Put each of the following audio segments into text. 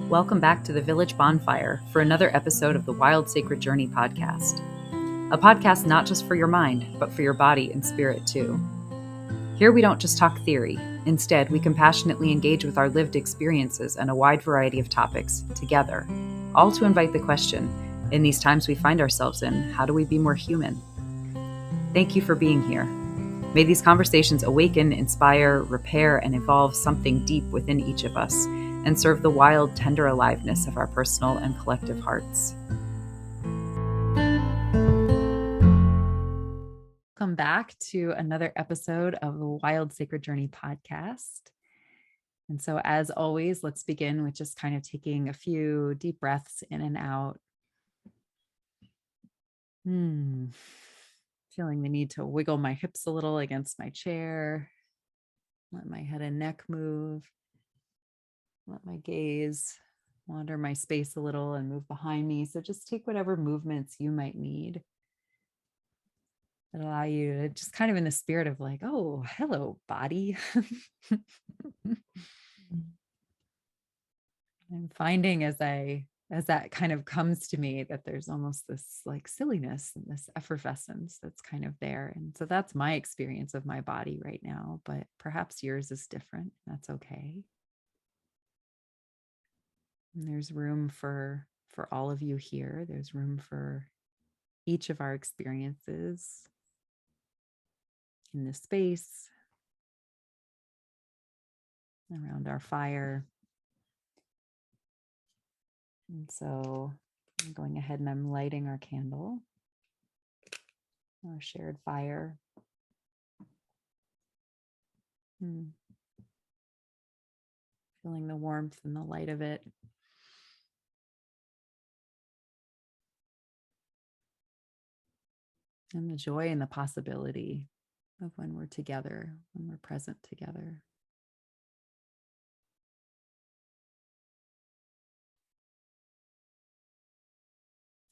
Welcome back to the Village Bonfire for another episode of the Wild Sacred Journey podcast. A podcast not just for your mind, but for your body and spirit too. Here we don't just talk theory. Instead, we compassionately engage with our lived experiences and a wide variety of topics together, all to invite the question, in these times we find ourselves in, how do we be more human? Thank you for being here. May these conversations awaken, inspire, repair, and evolve something deep within each of us, and serve the wild, tender aliveness of our personal and collective hearts. Welcome back to another episode of the Wild Sacred Journey podcast. And so, as always, let's begin with just kind of taking a few deep breaths in and out. Feeling the need to wiggle my hips a little against my chair. Let my head and neck move. Let my gaze wander my space a little and move behind me. So just take whatever movements you might need that allow you to just kind of in the spirit of like, oh, hello, body. I'm finding as that kind of comes to me that there's almost this like silliness and this effervescence that's kind of there. And so that's my experience of my body right now, but perhaps yours is different. That's okay. And there's room for all of you here. There's room for each of our experiences in this space, around our fire. And so I'm going ahead and I'm lighting our candle, our shared fire. Feeling the warmth and the light of it. And the joy and the possibility of when we're together, when we're present together.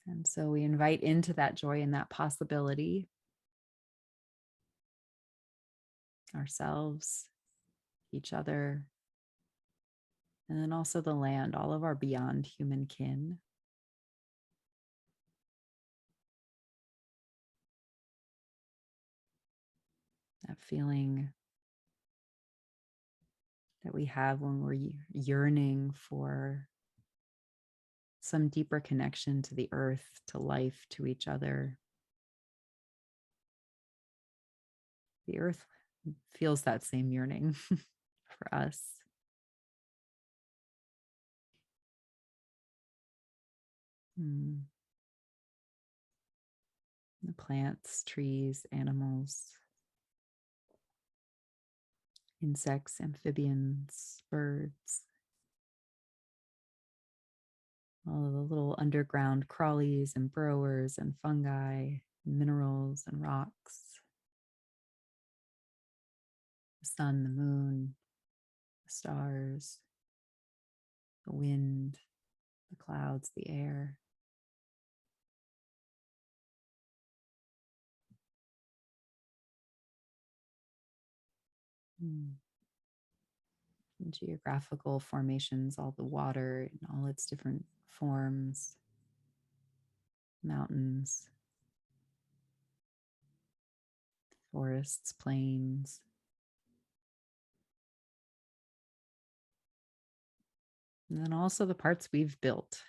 And so we invite into that joy and that possibility ourselves, each other, and then also the land, all of our beyond human kin. That feeling that we have when we're yearning for some deeper connection to the earth, to life, to each other. The earth feels that same yearning for us. The plants, trees, animals, insects, amphibians, birds, all of the little underground crawlies and burrowers and fungi, minerals and rocks, the sun, the moon, the stars, the wind, the clouds, the air. Geographical formations, all the water in all its different forms, mountains, forests, plains. And then also the parts we've built,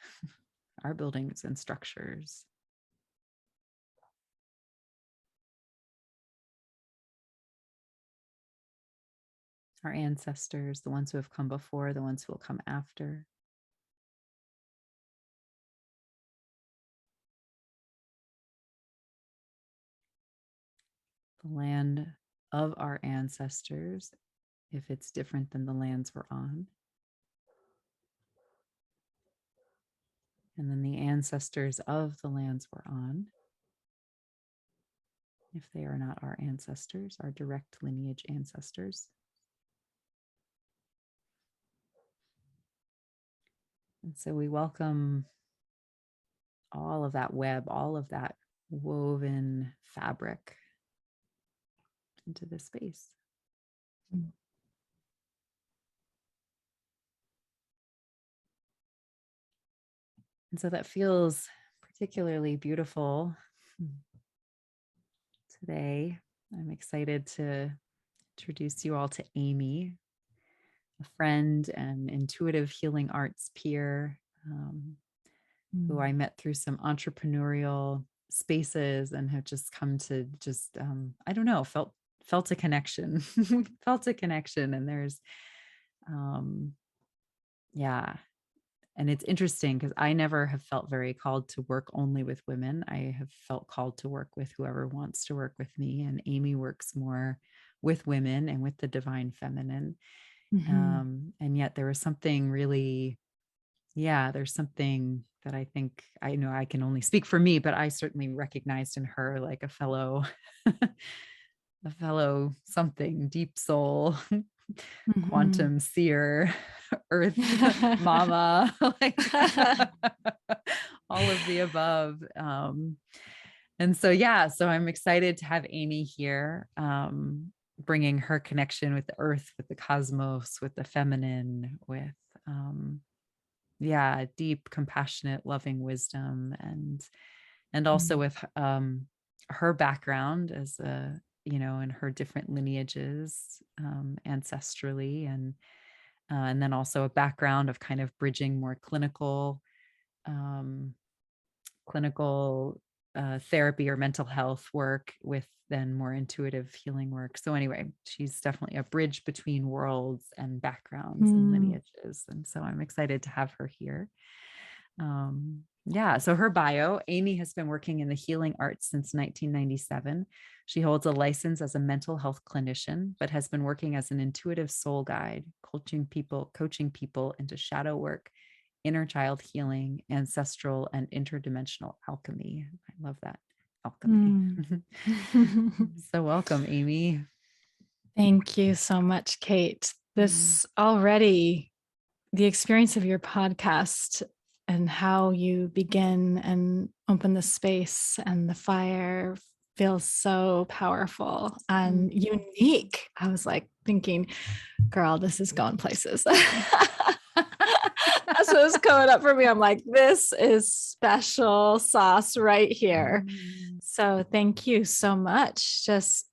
our buildings and structures. Our ancestors, the ones who have come before, the ones who will come after. The land of our ancestors, if it's different than the lands we're on. And then the ancestors of the lands we're on, if they are not our ancestors, our direct lineage ancestors. And so we welcome all of that web, all of that woven fabric into this space. And so that feels particularly beautiful today. I'm excited to introduce you all to Amy, a friend and intuitive healing arts peer, who I met through some entrepreneurial spaces and have just come to just, I don't know, felt a connection, felt a connection. And there's, yeah. And it's interesting because I never have felt very called to work only with women. I have felt called to work with whoever wants to work with me. And Amy works more with women and with the divine feminine. And yet there was something really, there's something that I think, I know I can only speak for me, but I certainly recognized in her like a fellow, a fellow something, deep soul, quantum seer, earth mama, like all of the above. And so, so I'm excited to have Amy here, bringing her connection with the earth, with the cosmos, with the feminine, with, deep, compassionate, loving wisdom, and also with her background as a, in her different lineages, ancestrally, and then also a background of kind of bridging more clinical therapy or mental health work with then more intuitive healing work. So anyway, she's definitely a bridge between worlds and backgrounds and lineages. And so I'm excited to have her here. So her bio: Amy has been working in the healing arts since 1997. She holds a license as a mental health clinician, but has been working as an intuitive soul guide, coaching people into shadow work, inner child healing, ancestral, and interdimensional alchemy. I love that. Alchemy. So welcome, Amy. Thank you so much, Kate. This already, the experience of your podcast and how you begin and open the space and the fire feels so powerful and unique. I was like thinking, girl, this is going places. That's what was coming up for me. I'm like, this is special sauce right here. So thank you so much. Just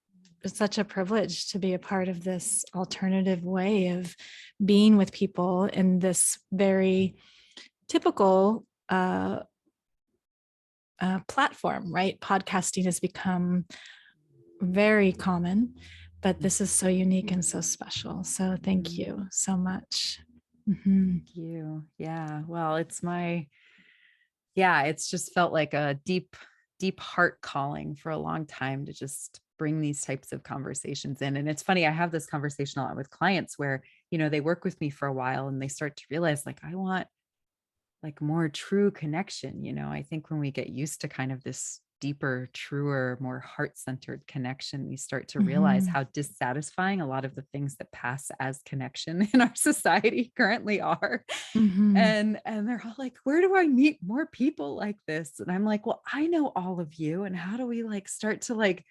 it's such a privilege to be a part of this alternative way of being with people in this very typical platform, right? Podcasting has become very common, but this is so unique and so special. So thank you so much. Thank you. Yeah. Well, it's just felt like a deep heart calling for a long time to just bring these types of conversations in. And it's funny, I have this conversation a lot with clients where, they work with me for a while and they start to realize like, I want like more true connection. I think when we get used to kind of this deeper, truer, more heart-centered connection, we start to realize how dissatisfying a lot of the things that pass as connection in our society currently are. And they're all like, where do I meet more people like this? And I'm like, well, I know all of you. And how do we like start to like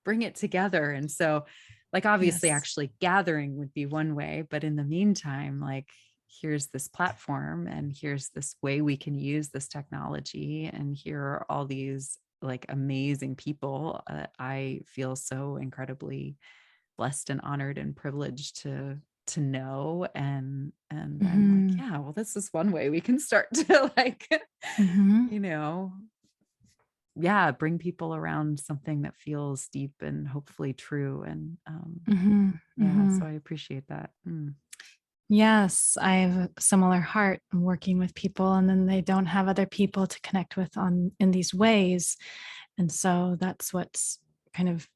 bring it together? And so like, obviously actually gathering would be one way, but in the meantime, like, here's this platform and here's this way we can use this technology. And here are all these like amazing people. I feel so incredibly blessed and honored and privileged to know. And I'm like, yeah, well, this is one way we can start to like, bring people around something that feels deep and hopefully true. And so I appreciate that. Yes, I have a similar heart. I'm working with people and then they don't have other people to connect with in these ways. And so that's what's kind of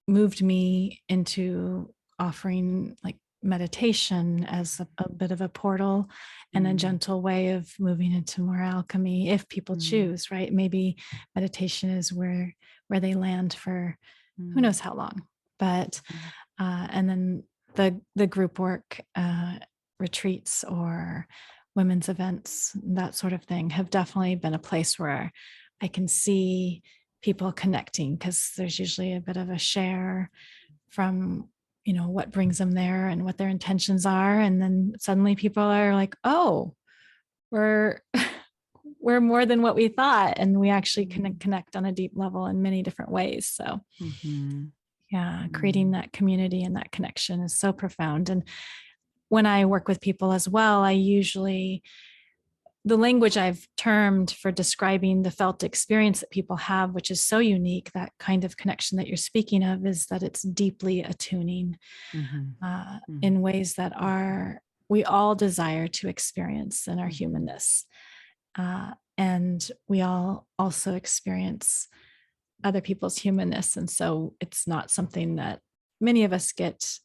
moved me into offering like meditation as a bit of a portal and a gentle way of moving into more alchemy if people choose, right? Maybe meditation is where they land for who knows how long. But and then the group work, retreats or women's events, that sort of thing, have definitely been a place where I can see people connecting because there's usually a bit of a share from what brings them there and what their intentions are, and then suddenly people are like, oh, we're we're more than what we thought, and we actually can connect on a deep level in many different ways. So yeah, creating that community and that connection is so profound. And when I work with people as well, the language I've termed for describing the felt experience that people have, which is so unique, that kind of connection that you're speaking of, is that it's deeply attuning in ways that we all desire to experience in our humanness. And we all also experience other people's humanness. And so it's not something that many of us get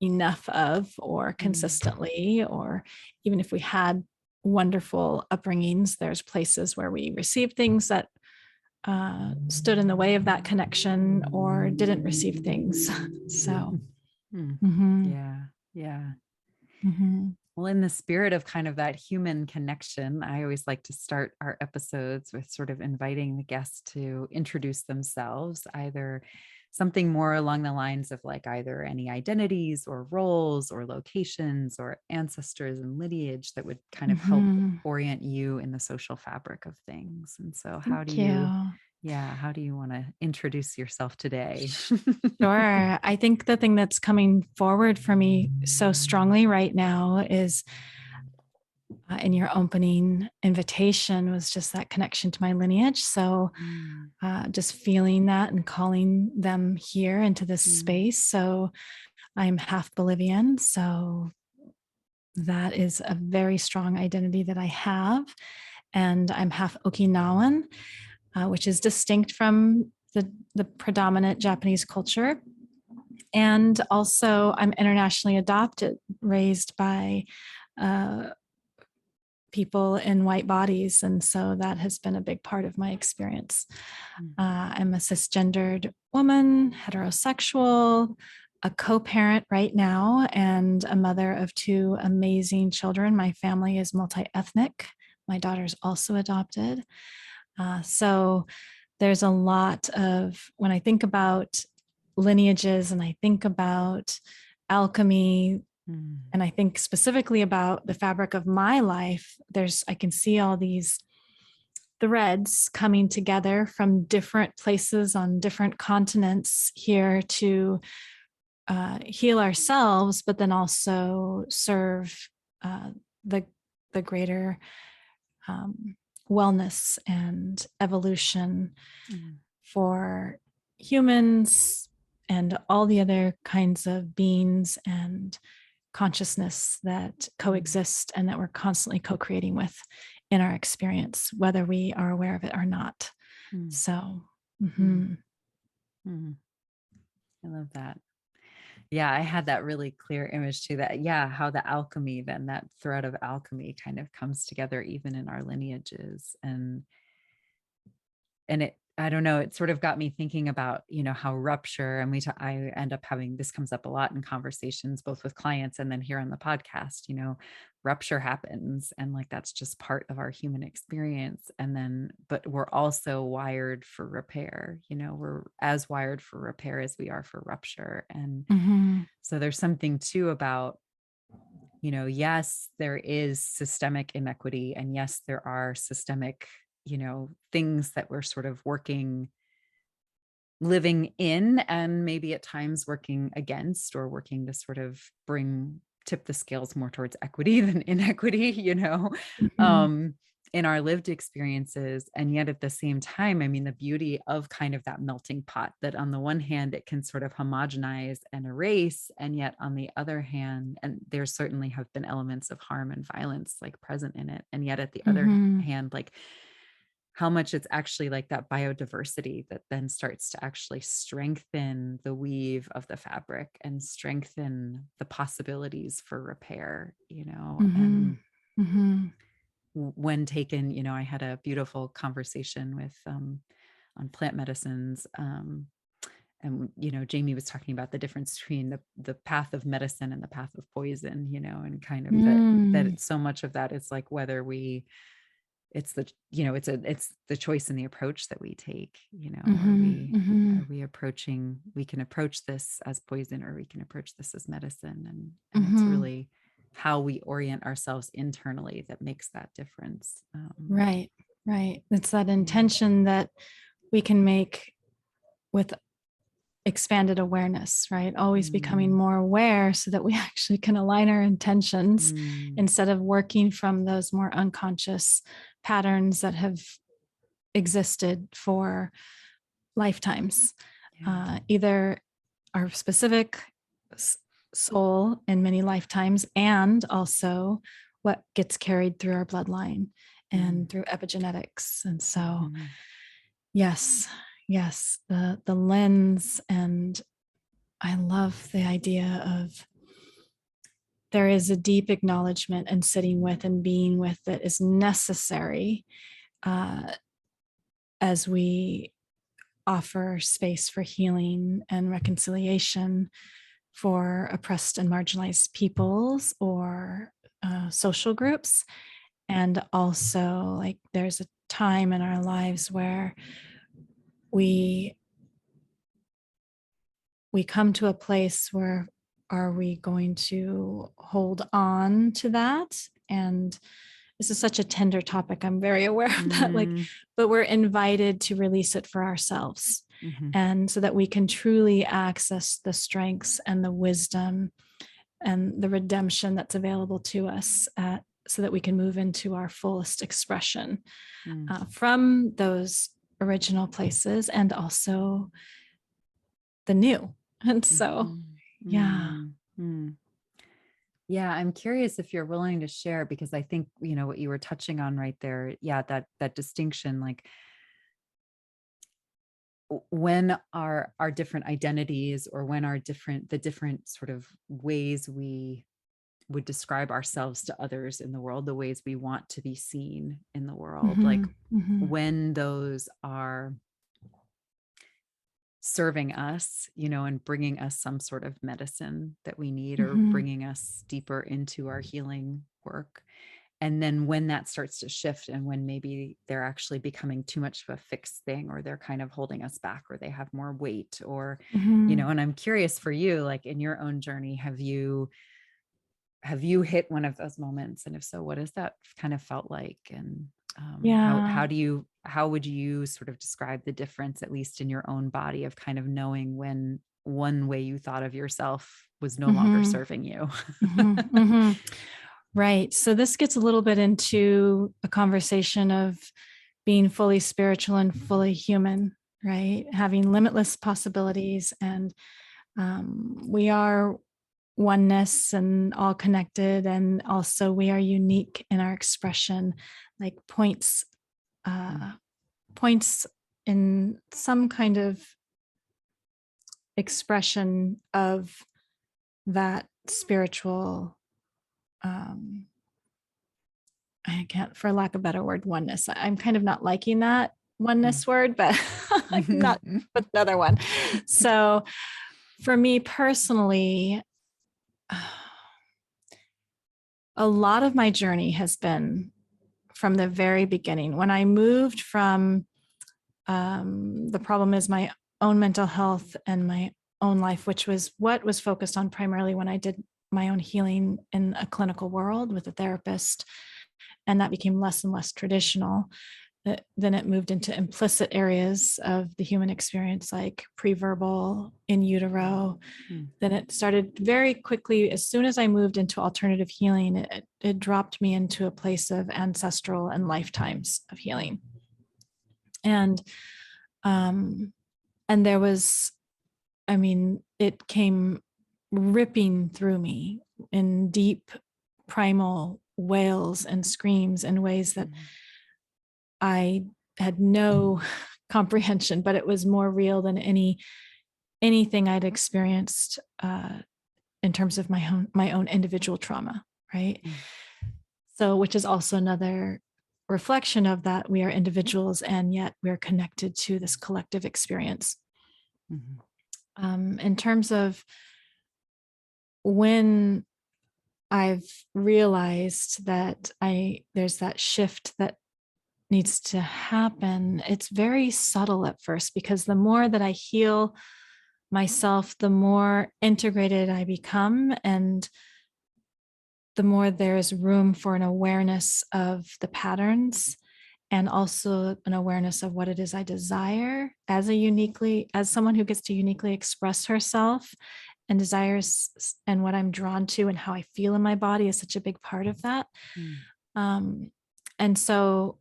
enough of or consistently, or even if we had wonderful upbringings, there's places where we received things that stood in the way of that connection, or didn't receive things. So yeah. Well, in the spirit of kind of that human connection, I always like to start our episodes with sort of inviting the guests to introduce themselves, either something more along the lines of like either any identities or roles or locations or ancestors and lineage that would kind of help orient you in the social fabric of things. And so how do you want to introduce yourself today? Sure. I think the thing that's coming forward for me so strongly right now is in your opening invitation was just that connection to my lineage. So just feeling that and calling them here into this space. So I'm half Bolivian. So that is a very strong identity that I have. And I'm half Okinawan, which is distinct from the predominant Japanese culture. And also I'm internationally adopted, raised by people in white bodies. And so that has been a big part of my experience. I'm a cisgendered woman, heterosexual, a co-parent right now, and a mother of two amazing children. My family is multi-ethnic. My daughter's also adopted. So there's a lot of, when I think about lineages and I think about alchemy, and I think specifically about the fabric of my life, I can see all these threads coming together from different places on different continents here to heal ourselves, but then also serve the greater wellness and evolution for humans and all the other kinds of beings and consciousness that coexist and that we're constantly co-creating with in our experience, whether we are aware of it or not. So I love that. Yeah, I had that really clear image too, that how the alchemy, then that thread of alchemy kind of comes together even in our lineages. And I don't know, it sort of got me thinking about, how rupture, and I end up having, this comes up a lot in conversations, both with clients and then here on the podcast, rupture happens, and like, that's just part of our human experience. And then, but we're also wired for repair, we're as wired for repair as we are for rupture. And so there's something too about, yes, there is systemic inequity, and yes, there are systemic things that we're sort of living in, and maybe at times working against, or working to sort of tip the scales more towards equity than inequity, in our lived experiences. And yet at the same time, I mean, the beauty of kind of that melting pot, that on the one hand, it can sort of homogenize and erase. And yet on the other hand, and there certainly have been elements of harm and violence like present in it. And yet at the other hand, like, how much it's actually like that biodiversity that then starts to actually strengthen the weave of the fabric and strengthen the possibilities for repair, and when taken, I had a beautiful conversation with, on plant medicines, and, Jamie was talking about the difference between the path of medicine and the path of poison, and kind of that it's so much of that is like, whether it's the choice and the approach that we take, are we we can approach this as poison, or we can approach this as medicine. And it's really how we orient ourselves internally that makes that difference. Right. It's that intention that we can make with expanded awareness, right? Always becoming more aware so that we actually can align our intentions instead of working from those more unconscious patterns that have existed for lifetimes. Either our specific soul in many lifetimes, and also what gets carried through our bloodline and through epigenetics. And so, yes, the lens. And I love the idea of there is a deep acknowledgement and sitting with and being with that is necessary as we offer space for healing and reconciliation for oppressed and marginalized peoples or social groups. And also, like, there's a time in our lives where we come to a place where, are we going to hold on to that? And this is such a tender topic. I'm very aware of that. Like, but we're invited to release it for ourselves. And so that we can truly access the strengths and the wisdom and the redemption that's available to us, so that we can move into our fullest expression from those original places, and also the new. And so, yeah. Yeah, I'm curious if you're willing to share, because I think, what you were touching on right there, that distinction, like when our different identities, or when the different sort of ways we would describe ourselves to others in the world, the ways we want to be seen in the world, like when those are serving us, and bringing us some sort of medicine that we need, or bringing us deeper into our healing work. And then when that starts to shift, and when maybe they're actually becoming too much of a fixed thing, or they're kind of holding us back, or they have more weight, or, and I'm curious for you, like in your own journey, have you hit one of those moments? And if so, what has that kind of felt like? And how would you sort of describe the difference, at least in your own body, of kind of knowing when one way you thought of yourself was no longer serving you? Right. So this gets a little bit into a conversation of being fully spiritual and fully human, right? Having limitless possibilities. And we are oneness and all connected. And also we are unique in our expression, like points in some kind of expression of that spiritual, I can't, for lack of a better word, oneness. I'm kind of not liking that oneness word, but like not with the other one. So for me personally, a lot of my journey has been from the very beginning. When I moved from, the problem is my own mental health and my own life, which was what was focused on primarily when I did my own healing in a clinical world with a therapist. And that became less and less traditional. Then it moved into implicit areas of the human experience, like pre-verbal, in utero. Then it started very quickly. As soon as I moved into alternative healing, it dropped me into a place of ancestral and lifetimes of healing. And there was, it came ripping through me in deep primal wails and screams in ways that I had no comprehension, but it was more real than anything I'd experienced in terms of my own individual trauma, right? So, which is also another reflection of that. We are individuals, and yet we're connected to this collective experience. In terms of when I've realized that there's that shift that needs to happen, it's very subtle at first, because the more that I heal myself, the more integrated I become, and the more there is room for an awareness of the patterns, and also an awareness of what it is I desire as someone who gets to uniquely express herself and desires, and what I'm drawn to and how I feel in my body is such a big part of that. Um, and so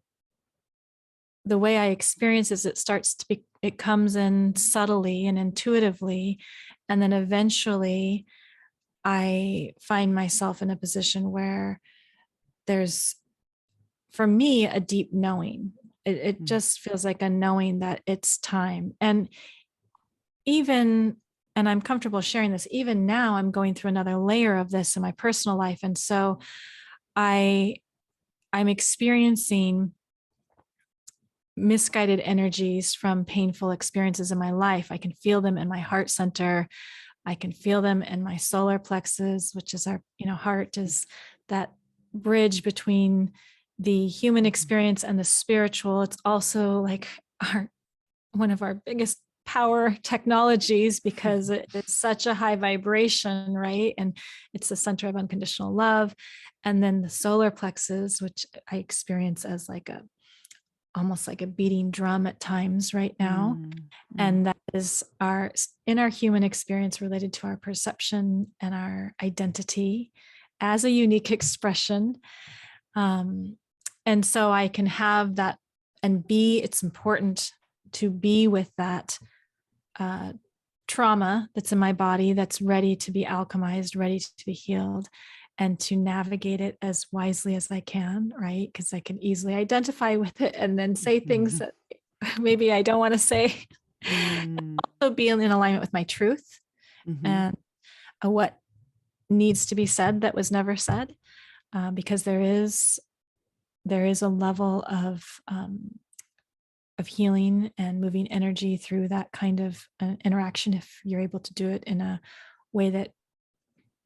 the way I experience is it comes in subtly and intuitively. And then eventually I find myself in a position where there's, for me, a deep knowing. It just feels like a knowing that it's time. And I'm comfortable sharing this, even now I'm going through another layer of this in my personal life. And so I'm experiencing misguided energies from painful experiences in my life. I can feel them in my heart center. I can feel them in my solar plexus, which is our, heart is that bridge between the human experience and the spiritual. It's also like one of our biggest power technologies, because it's such a high vibration, right? And it's the center of unconditional love. And then the solar plexus, which I experience as almost like a beating drum at times right now. And that is in our human experience related to our perception and our identity as a unique expression. And so I can have that it's important to be with that trauma that's in my body, that's ready to be alchemized, ready to be healed, and to navigate it as wisely as I can, right? Because I can easily identify with it and then say things that maybe I don't want to say. Also be in alignment with my truth and what needs to be said that was never said, because there is a level of healing and moving energy through that kind of interaction, if you're able to do it in a way that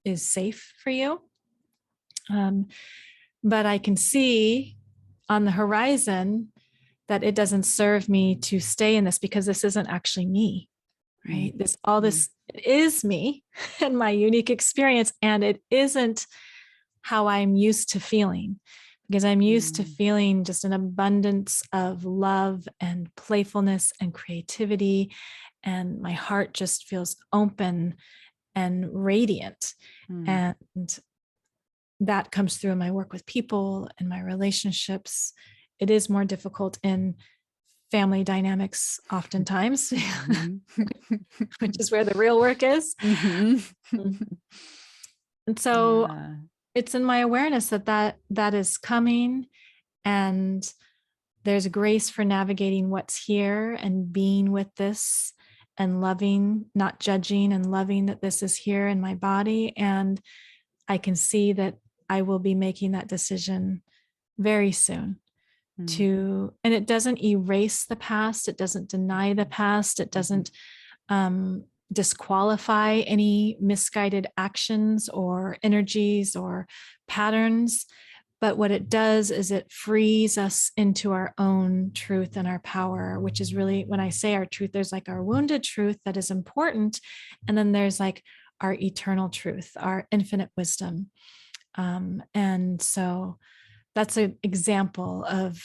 is safe for you. But I can see on the horizon that it doesn't serve me to stay in this, because this isn't actually me, right? This is me and my unique experience, and it isn't how I'm used to feeling, because I'm used to feeling just an abundance of love and playfulness and creativity, and my heart just feels open and radiant. And that comes through in my work with people and my relationships. It is more difficult in family dynamics oftentimes, which is where the real work is. And so it's in my awareness that is coming, and there's grace for navigating what's here and being with this and loving, not judging, and loving that this is here in my body. And I can see that I will be making that decision very soon and it doesn't erase the past. It doesn't deny the past. It doesn't disqualify any misguided actions or energies or patterns. But what it does is it frees us into our own truth and our power, which is really, when I say our truth, there's like our wounded truth that is important. And then there's like our eternal truth, our infinite wisdom. And so that's an example of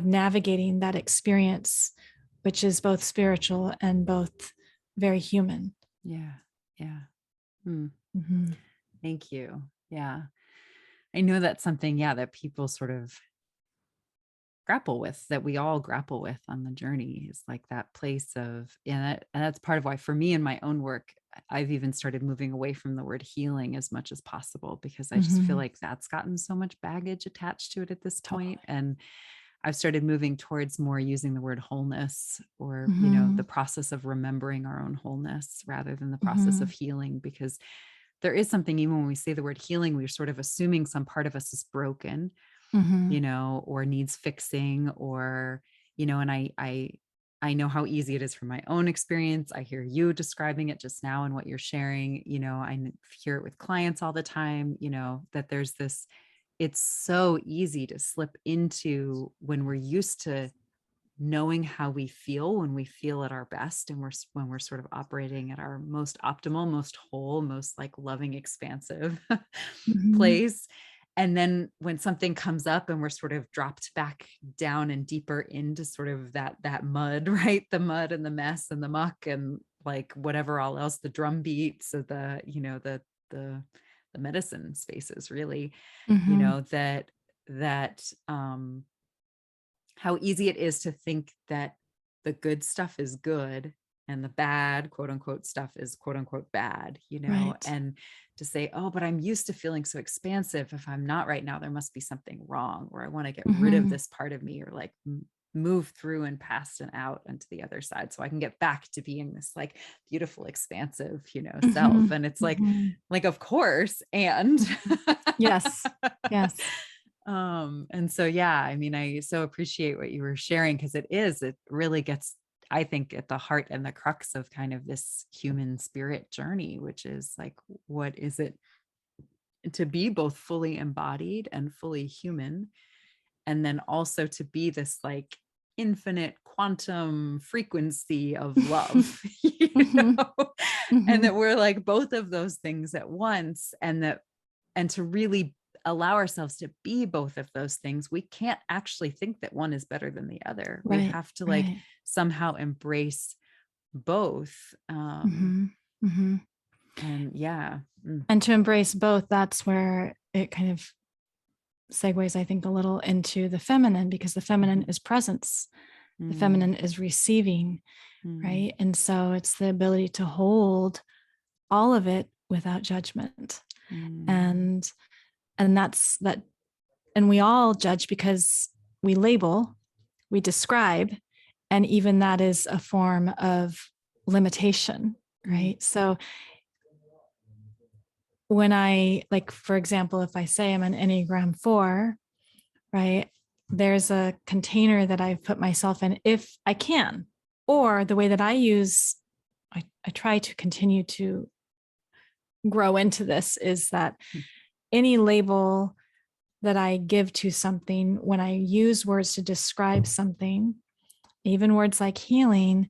navigating that experience, which is both spiritual and both very human. Yeah. Thank you. Yeah. I know that's something, that people sort of grapple with, that we all grapple with on the journey, is like that place of, and that's part of why for me in my own work, I've even started moving away from the word healing as much as possible, because I just feel like that's gotten so much baggage attached to it at this point. And I've started moving towards more using the word wholeness, or, the process of remembering our own wholeness rather than the process of healing, because there is something, even when we say the word healing, we're sort of assuming some part of us is broken, or needs fixing, or, and I know how easy it is from my own experience. I hear you describing it just now and what you're sharing, I hear it with clients all the time, that there's it's so easy to slip into, when we're used to knowing how we feel when we feel at our best, and when we're sort of operating at our most optimal, most whole, most like loving, expansive Mhm. place. And then when something comes up and we're sort of dropped back down and deeper into sort of that mud, right? The mud and the mess and the muck and like whatever all else, the drum beats of the, the medicine spaces, really, Mhm. that how easy it is to think that the good stuff is good and the bad, quote unquote, stuff is quote unquote bad, Right. and to say, oh, but I'm used to feeling so expansive. If I'm not right now, there must be something wrong, or I want to get rid of Mhm. this part of me, or like move through and past and out and to the other side so I can get back to being this like beautiful, expansive, self. Mhm. And it's Mhm. like, of course. And Mhm. Yes. Yes. and so, yeah, I mean, I so appreciate what you were sharing, because it really gets, I think, at the heart and the crux of kind of this human spirit journey, which is like, what is it to be both fully embodied and fully human, and then also to be this like infinite quantum frequency of love, Mhm. and Mhm. that we're like both of those things at once, and to really allow ourselves to be both of those things. We can't actually think that one is better than the other. We Right. have to like Right. somehow embrace both. Mhm. Mhm. And yeah. Mm, And to embrace both, that's where it kind of segues, I think, a little into the feminine, because the feminine mhm, is presence, the mm, feminine is receiving, mm, right? And so it's the ability to hold all of it without judgment. mm, And that's that. And we all judge because we label, we describe, and even that is a form of limitation, mm, right? So when I, like, for example, if I say I'm an Enneagram 4, right, there's a container that I've put myself in if I can. Or the way that I try to continue to grow into this is that mm, any label that I give to something, when I use words to describe something, even words like healing,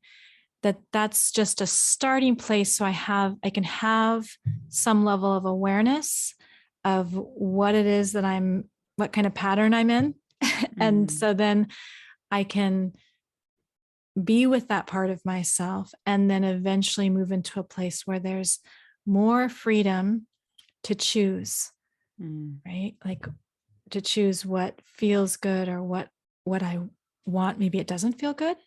that's just a starting place. So I can have some level of awareness of what it is that what kind of pattern I'm in. And mm, so then I can be with that part of myself and then eventually move into a place where there's more freedom to choose, mm, right? Like to choose what feels good or what I want. Maybe it doesn't feel good,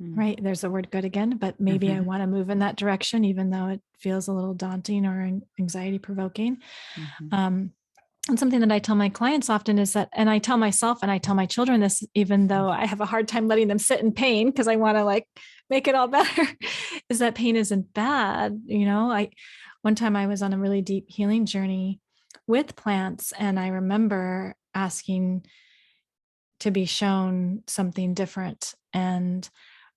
mm, right? There's the word good again, but maybe I mhm, want to move in that direction, even though it feels a little daunting or anxiety provoking. mhm, Um, and something that I tell my clients often is that, and I tell myself and I tell my children this, even though I have a hard time letting them sit in pain because I want to like make it all better, is that pain isn't bad. One time I was on a really deep healing journey with plants, and I remember asking to be shown something different. And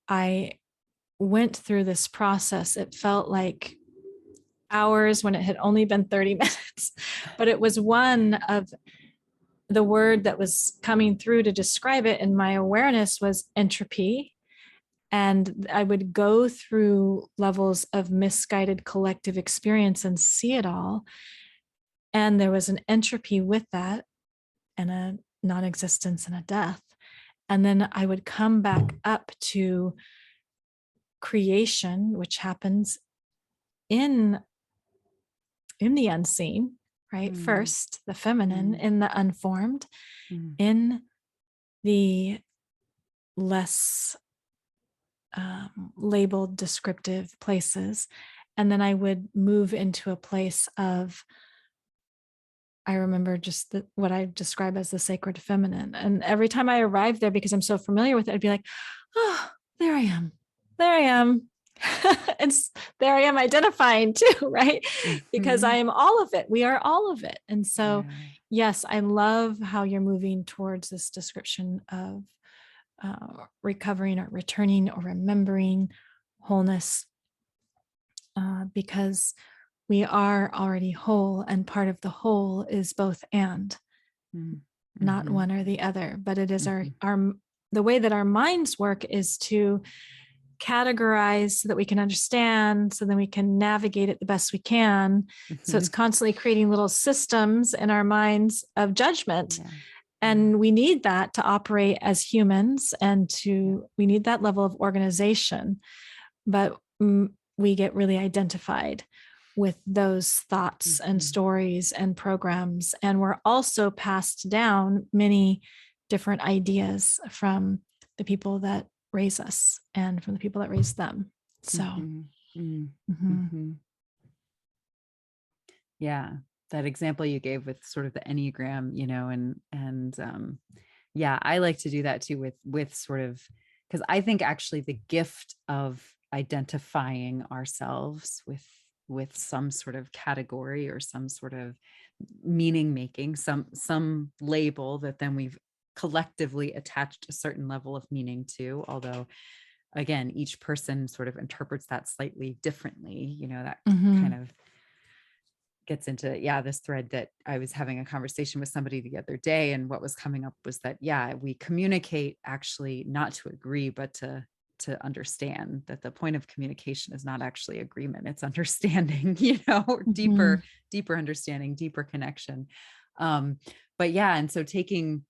I went through this process. It felt like hours when it had only been 30 minutes, but it was one of the word that was coming through to describe it in my awareness was entropy. And I would go through levels of misguided collective experience and see it all. And there was an entropy with that, and a non existence and a death. And then I would come back up to creation, which happens in the unseen, right? mm, First, the feminine, mm, in the unformed, mm, in the less labeled descriptive places. And then I would move into a place of, I remember just what I describe as the sacred feminine. And every time I arrived there, because I'm so familiar with it, I'd be like, oh, there I am. There I am. And there I am identifying too, right? Because I mhm. am all of it. We are all of it. And so, Yeah. yes, I love how you're moving towards this description of recovering or returning or remembering wholeness, because we are already whole, and part of the whole is both and, Mm, not mhm, one or the other, but it is our mhm, the way that our minds work is to categorize so that we can understand, so then we can navigate it the best we can. So it's constantly creating little systems in our minds of judgment. Yeah. And we need that to operate as humans, and we need that level of organization. But we get really identified with those thoughts and stories and programs. And we're also passed down many different ideas from the people that raise us and from the people that raise them. So, yeah, that example you gave with sort of the Enneagram, you know, and yeah, I like to do that too with sort of, because I think actually the gift of identifying ourselves with some sort of category or some sort of meaning making, some label that then we've collectively attached a certain level of meaning to, although again, each person sort of interprets that slightly differently, you know, that kind of gets into, this thread that I was having a conversation with somebody the other day. And what was coming up was that, we communicate actually not to agree, but to understand, that the point of communication is not actually agreement, it's understanding, you know, deeper understanding, deeper connection. But and so taking,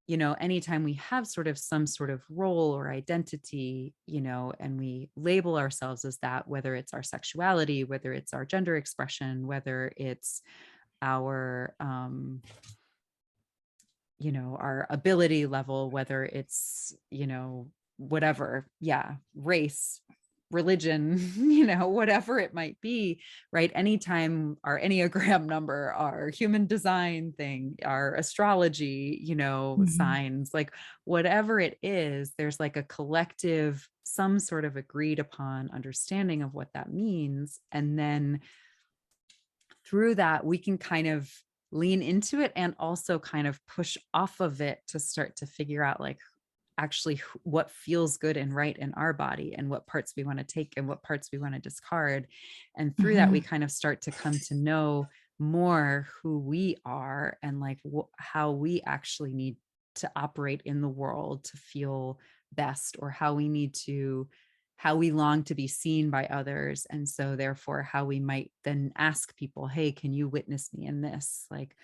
you know, anytime we have sort of some sort of role or identity, you know, and we label ourselves as that, whether it's our sexuality, whether it's our gender expression, whether it's our, you know, our ability level, whether it's, you know, whatever, race, religion, you know, whatever it might be, right? Anytime our Enneagram number, our human design thing, our astrology, you know, signs, like whatever it is, there's like a collective, some sort of agreed upon understanding of what that means. And then through that, we can kind of lean into it and also kind of push off of it to start to figure out like actually what feels good and right in our body, and what parts we want to take and what parts we want to discard. And through that, we kind of start to come to know more who we are and like how we actually need to operate in the world to feel best, or how we long to be seen by others. And so therefore how we might then ask people, hey, can you witness me in this? Like,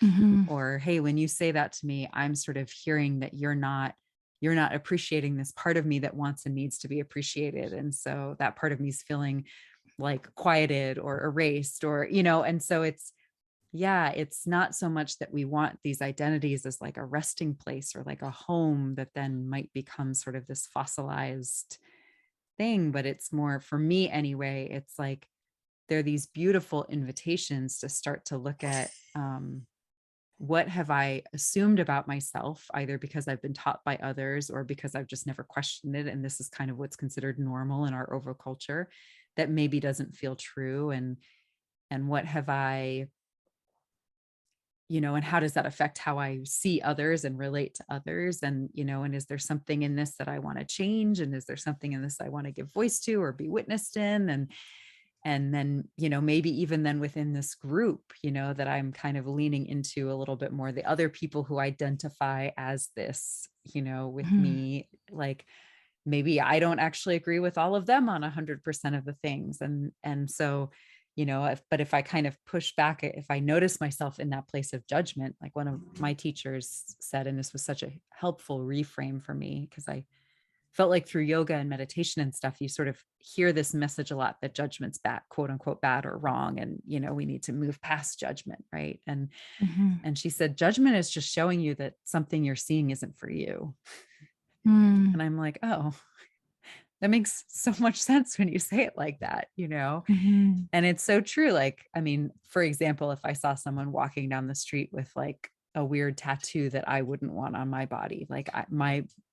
or, hey, when you say that to me, I'm sort of hearing that you're not appreciating this part of me that wants and needs to be appreciated. And so that part of me is feeling like quieted or erased, or, you know, and so it's not so much that we want these identities as like a resting place or like a home that then might become sort of this fossilized thing, but it's more, for me anyway, it's like there are these beautiful invitations to start to look at what have I assumed about myself, either because I've been taught by others or because I've just never questioned it, and this is kind of what's considered normal in our overculture, that maybe doesn't feel true, and what have I, you know, and how does that affect how I see others and relate to others? And, you know, and is there something in this that I want to change? And is there something in this I want to give voice to or be witnessed in? And then, you know, maybe even then within this group, you know, that I'm kind of leaning into a little bit more, the other people who identify as this, you know, with me, like maybe I don't actually agree with all of them on 100% of the things. And so, you know, if I kind of push back, if I notice myself in that place of judgment, like one of my teachers said, and this was such a helpful reframe for me, because I felt like through yoga and meditation and stuff, you sort of hear this message a lot that judgment's bad, quote unquote, bad or wrong. And, you know, we need to move past judgment. Right. And she said, judgment is just showing you that something you're seeing isn't for you. And I'm like, oh, that makes so much sense when you say it like that, you know? And it's so true. Like, I mean, for example, if I saw someone walking down the street with like a weird tattoo that I wouldn't want on my body, like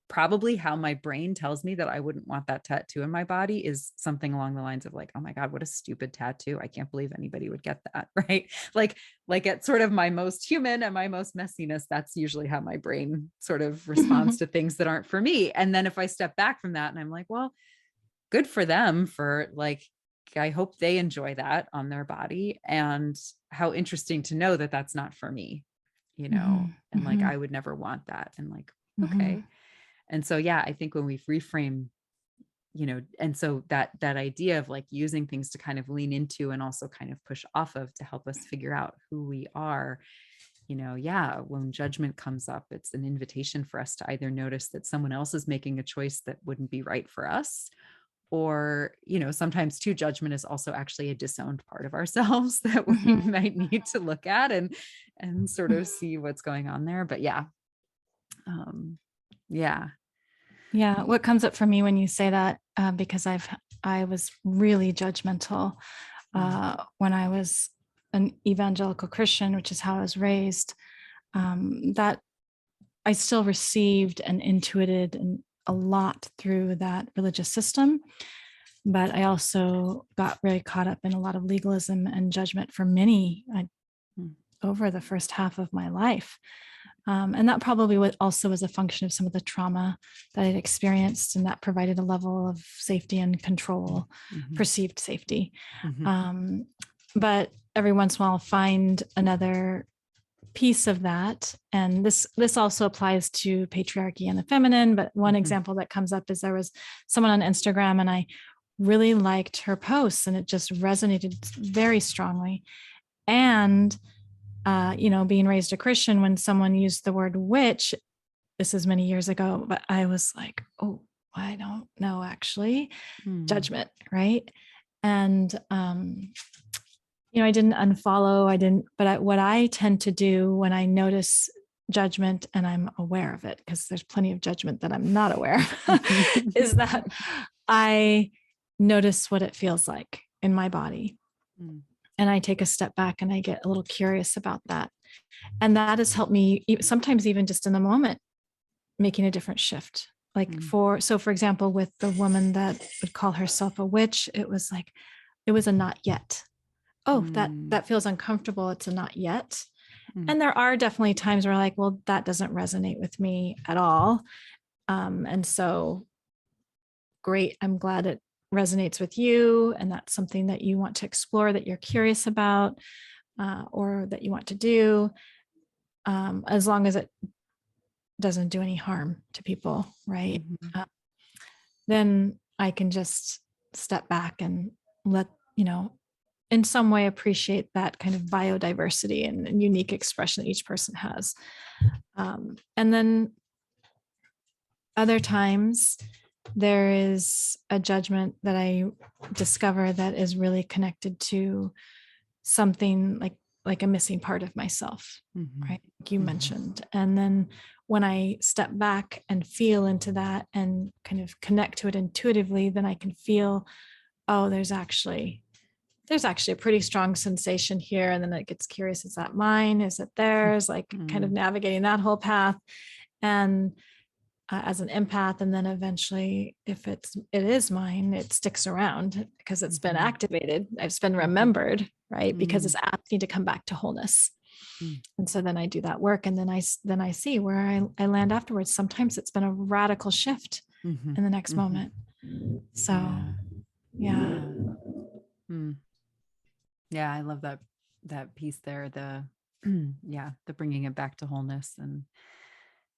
probably how my brain tells me that I wouldn't want that tattoo in my body is something along the lines of like, oh my God, what a stupid tattoo. I can't believe anybody would get that. Right. Like at sort of my most human and my most messiness, that's usually how my brain sort of responds to things that aren't for me. And then if I step back from that and I'm like, well, good for them, for like, I hope they enjoy that on their body. And how interesting to know that that's not for me, you know, and like, I would never want that. And like, okay. And so, yeah, I think when we've reframed, and so that idea of like using things to kind of lean into and also kind of push off of to help us figure out who we are, yeah, when judgment comes up, it's an invitation for us to either notice that someone else is making a choice that wouldn't be right for us, or, sometimes too, judgment is also actually a disowned part of ourselves that we might need to look at and sort of see what's going on there. But yeah. Yeah. Yeah. What comes up for me when you say that, because I was really judgmental when I was an evangelical Christian, which is how I was raised, that I still received and intuited a lot through that religious system. But I also got very caught up in a lot of legalism and judgment for over the first half of my life. And that probably also was a function of some of the trauma that I'd experienced, and that provided a level of safety and control, perceived safety. But every once in a while, I'll find another piece of that. And this also applies to patriarchy and the feminine. But one example that comes up is there was someone on Instagram, and I really liked her posts, and it just resonated very strongly. And being raised a Christian, when someone used the word witch, this is many years ago, but I was like, oh, I don't know, actually, judgment, right? And, I didn't unfollow, but what I tend to do when I notice judgment, and I'm aware of it, because there's plenty of judgment that I'm not aware of, is that I notice what it feels like in my body. And I take a step back and I get a little curious about that. And that has helped me sometimes even just in the moment, making a different shift. Like for example, with the woman that would call herself a witch, it was a not yet. Oh, that feels uncomfortable. It's a not yet. And there are definitely times where like, well, that doesn't resonate with me at all. And so great. I'm glad it resonates with you, and that's something that you want to explore, that you're curious about, or that you want to do, as long as it doesn't do any harm to people, right? Then I can just step back and let, in some way appreciate that kind of biodiversity and unique expression that each person has. And then other times there is a judgment that I discover that is really connected to something like a missing part of myself, right? Like you mentioned. And then when I step back and feel into that and kind of connect to it intuitively, then I can feel, oh, there's actually a pretty strong sensation here. And then it gets curious, is that mine? Is it theirs? Like kind of navigating that whole path. And as an empath, and then eventually, if it is mine, it sticks around because it's been activated. It's been remembered, right? Because it's asking to come back to wholeness. And so then I do that work, and then I see where I land afterwards. Sometimes it's been a radical shift in the next moment. So, yeah. Yeah, I love that piece there. The the bringing it back to wholeness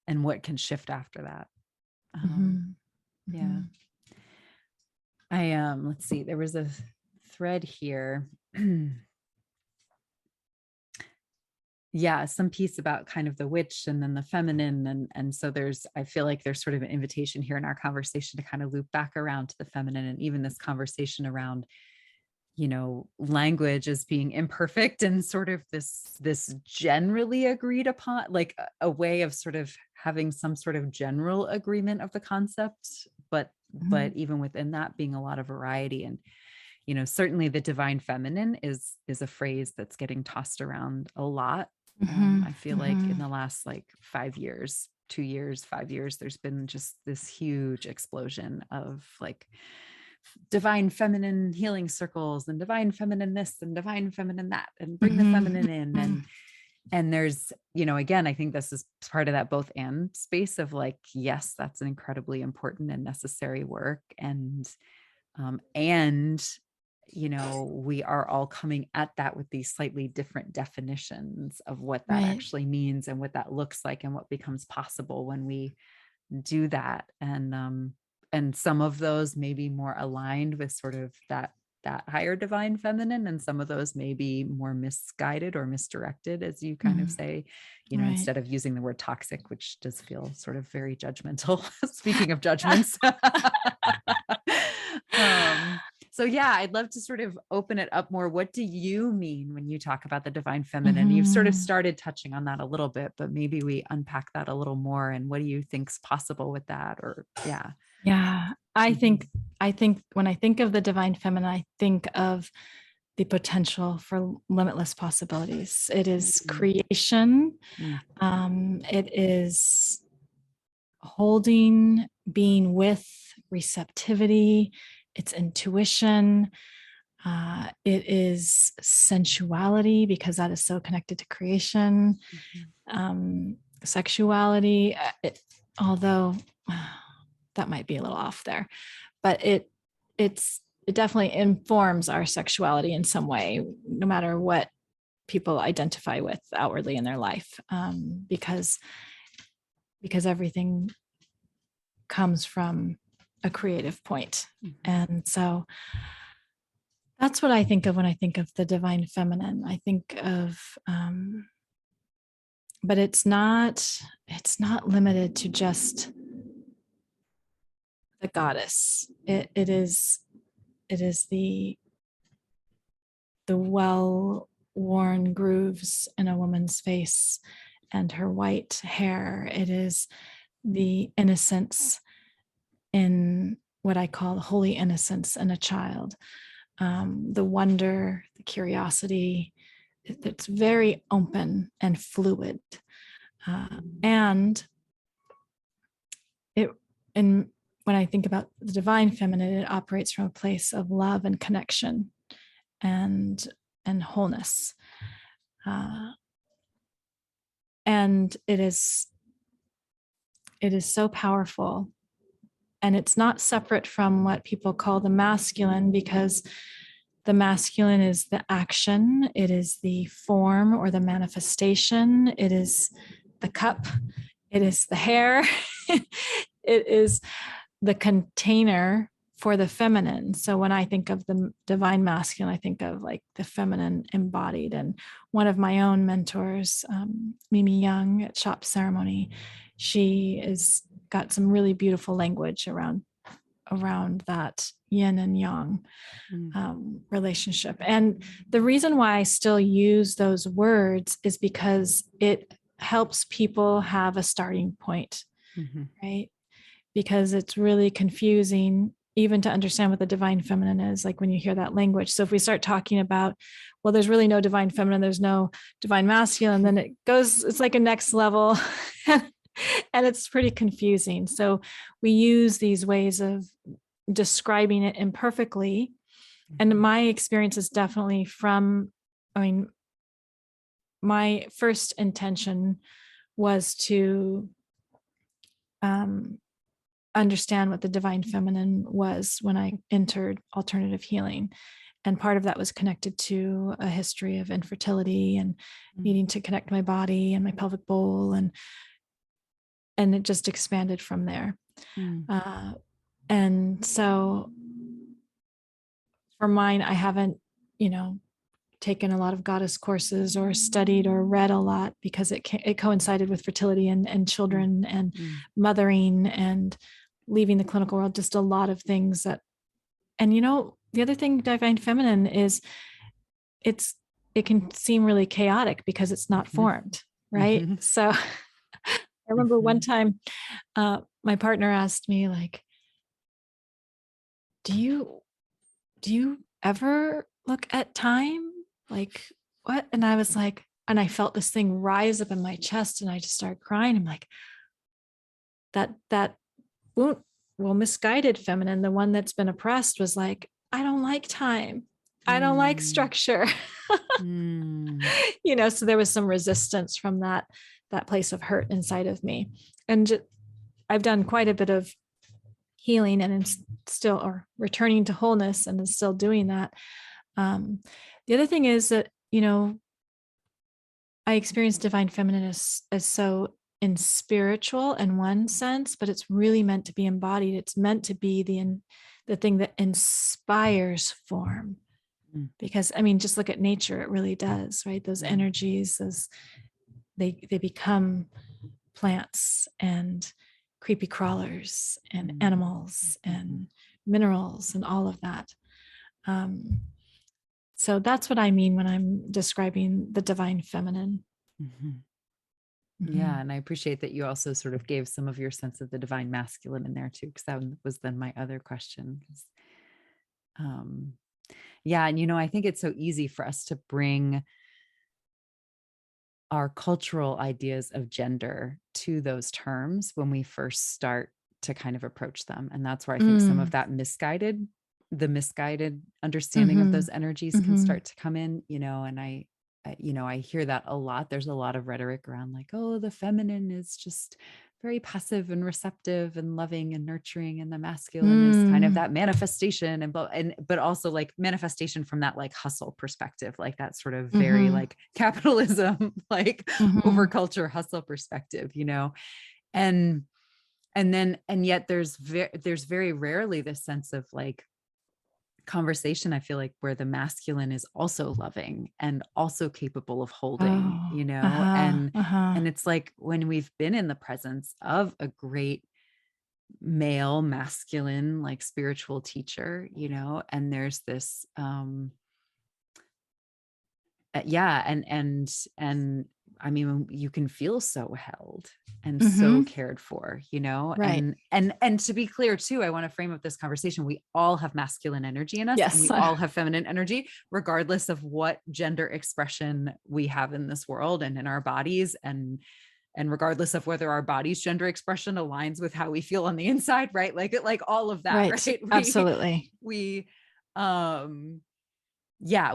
and what can shift after that. Yeah. I let's see, there was a thread here. Yeah, some piece about kind of the witch and then the feminine. And so I feel like there's sort of an invitation here in our conversation to kind of loop back around to the feminine, and even this conversation around, language as being imperfect, and sort of this generally agreed upon, like a way of sort of having some sort of general agreement of the concept, but even within that being a lot of variety. And certainly the divine feminine is a phrase that's getting tossed around a lot. I feel like in the last 5 years, 2 years, 5 years, there's been just this huge explosion of divine feminine healing circles, and divine feminine this and divine feminine that, and bring the feminine in. And there's, again, I think this is part of that both and space of yes, that's an incredibly important and necessary work. And we are all coming at that with these slightly different definitions of what that actually means and what that looks like and what becomes possible when we do that. And some of those may be more aligned with sort of that higher divine feminine, and some of those may be more misguided or misdirected, as you kind of say, Right. instead of using the word toxic, which does feel sort of very judgmental. Speaking of judgments. So yeah, I'd love to sort of open it up more. What do you mean when you talk about the divine feminine? You've sort of started touching on that a little bit, but maybe we unpack that a little more. And what do you think's possible with that? Or yeah, I think when I think of the divine feminine, I think of the potential for limitless possibilities. It is creation. It is holding, being with, receptivity. It's intuition. It is sensuality, because that is so connected to creation. Sexuality, although that might be a little off there, but it definitely informs our sexuality in some way, no matter what people identify with outwardly in their life, because everything comes from a creative point. And so that's what I think of when I think of the divine feminine. I think of, but it's not limited to just the goddess. It is the well-worn grooves in a woman's face and her white hair. It is the innocence in what I call holy innocence in a child. The wonder, the curiosity, it's very open and fluid. And when I think about the divine feminine, it operates from a place of love and connection and wholeness. And it is so powerful. And it's not separate from what people call the masculine, because the masculine is the action, it is the form or the manifestation, it is the cup, it is the hair, it is the container for the feminine. So when I think of the divine masculine, I think of like the feminine embodied. And one of my own mentors, Mimi Young at Shop Ceremony, she is got some really beautiful language around that yin and yang relationship. And the reason why I still use those words is because it helps people have a starting point, right? Because it's really confusing even to understand what the divine feminine is, like when you hear that language. So if we start talking about, well, there's really no divine feminine, there's no divine masculine, then it's like a next level. And it's pretty confusing. So we use these ways of describing it imperfectly. And my experience is definitely my first intention was to understand what the divine feminine was when I entered alternative healing. And part of that was connected to a history of infertility and needing to connect my body and my pelvic bowl, and it just expanded from there. And so for mine, I haven't, taken a lot of goddess courses or studied or read a lot, because it coincided with fertility and children and mothering and leaving the clinical world, just a lot of things that, and the other thing, divine feminine is it can seem really chaotic because it's not formed, right? So I remember one time my partner asked me, like, do you ever look at time? Like, what? And I was like, and I felt this thing rise up in my chest, and I just started crying. I'm like, that wound, misguided feminine, the one that's been oppressed, was like, I don't like time. I don't like structure. So there was some resistance from that place of hurt inside of me. And I've done quite a bit of healing and still, or returning to wholeness, and still doing that. The other thing is that, I experienced divine feminine as so in spiritual in one sense, but it's really meant to be embodied. It's meant to be the thing that inspires form. Mm. Because I mean, just look at nature, it really does, right? Those energies, they become plants and creepy crawlers and animals and minerals and all of that. So that's what I mean when I'm describing the divine feminine. Mm-hmm. Mm-hmm. Yeah. And I appreciate that you also sort of gave some of your sense of the divine masculine in there too, because that was then my other question. Yeah. And, I think it's so easy for us to bring our cultural ideas of gender to those terms when we first start to kind of approach them. And that's where I think some of that misguided understanding of those energies can start to come in, and I hear that a lot. There's a lot of rhetoric around like, oh, the feminine is just very passive and receptive and loving and nurturing, and the masculine is kind of that manifestation but also like manifestation from that like hustle perspective, like that sort of very like capitalism, like over culture hustle perspective, and yet there's very rarely this sense of like conversation, I feel like, where the masculine is also loving and also capable of holding, and it's like when we've been in the presence of a great male masculine like spiritual teacher, and there's this and I mean, you can feel so held and so cared for, Right. and to be clear too, I want to frame up this conversation. We all have masculine energy in us, yes. and we all have feminine energy, regardless of what gender expression we have in this world and in our bodies, and regardless of whether our body's gender expression aligns with how we feel on the inside, right? Like all of that, right? Absolutely. We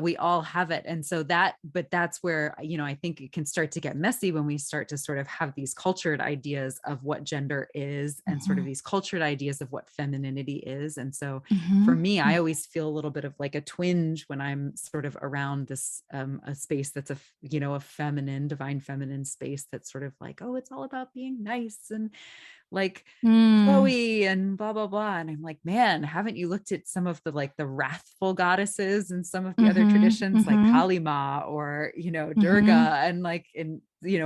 we all have it. And so that's where, I think it can start to get messy when we start to sort of have these cultured ideas of what gender is and sort of these cultured ideas of what femininity is. And so for me, I always feel a little bit of like a twinge when I'm sort of around this, a space that's a feminine, divine feminine space that's sort of like, oh, it's all about being nice and like flowy and blah, blah, blah. And I'm like, man, haven't you looked at some of the, like the wrathful goddesses and some of the other traditions like Kali Ma or, Durga and like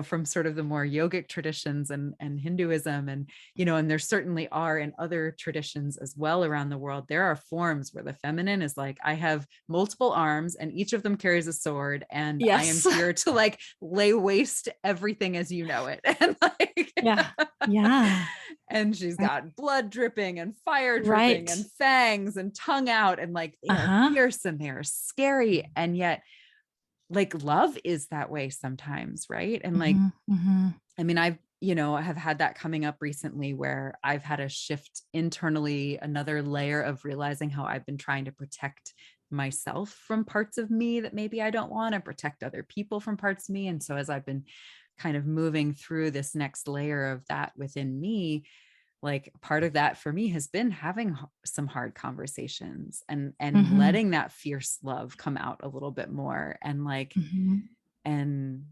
from sort of the more yogic traditions and Hinduism and, and there certainly are in other traditions as well around the world. There are forms where the feminine is like, I have multiple arms and each of them carries a sword and I am here to like lay waste everything as you know it. And like, yeah. And she's got blood dripping and fire dripping and fangs and tongue out and like they are fierce and they're scary. And yet like love is that way sometimes. Right. And like, I mean, I have had that coming up recently where I've had a shift internally, another layer of realizing how I've been trying to protect myself from parts of me that maybe I don't want to protect other people from parts of me. And so as I've been kind of moving through this next layer of that within me, like part of that for me has been having some hard conversations and letting that fierce love come out a little bit more and like and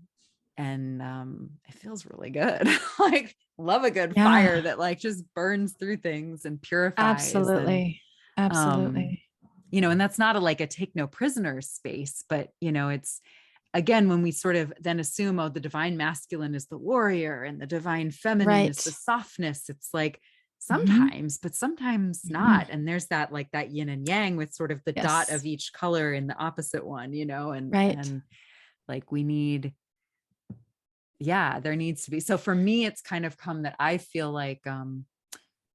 it feels really good. Like love a good fire that like just burns through things and purifies. Absolutely. And that's not like a take no prisoners space, but it's again, when we sort of then assume, oh, the divine masculine is the warrior and the divine feminine is the softness, it's like sometimes, but sometimes not. And there's that like that yin and yang with sort of the dot of each color in the opposite one, and like we need, there needs to be. So for me, it's kind of come that I feel like,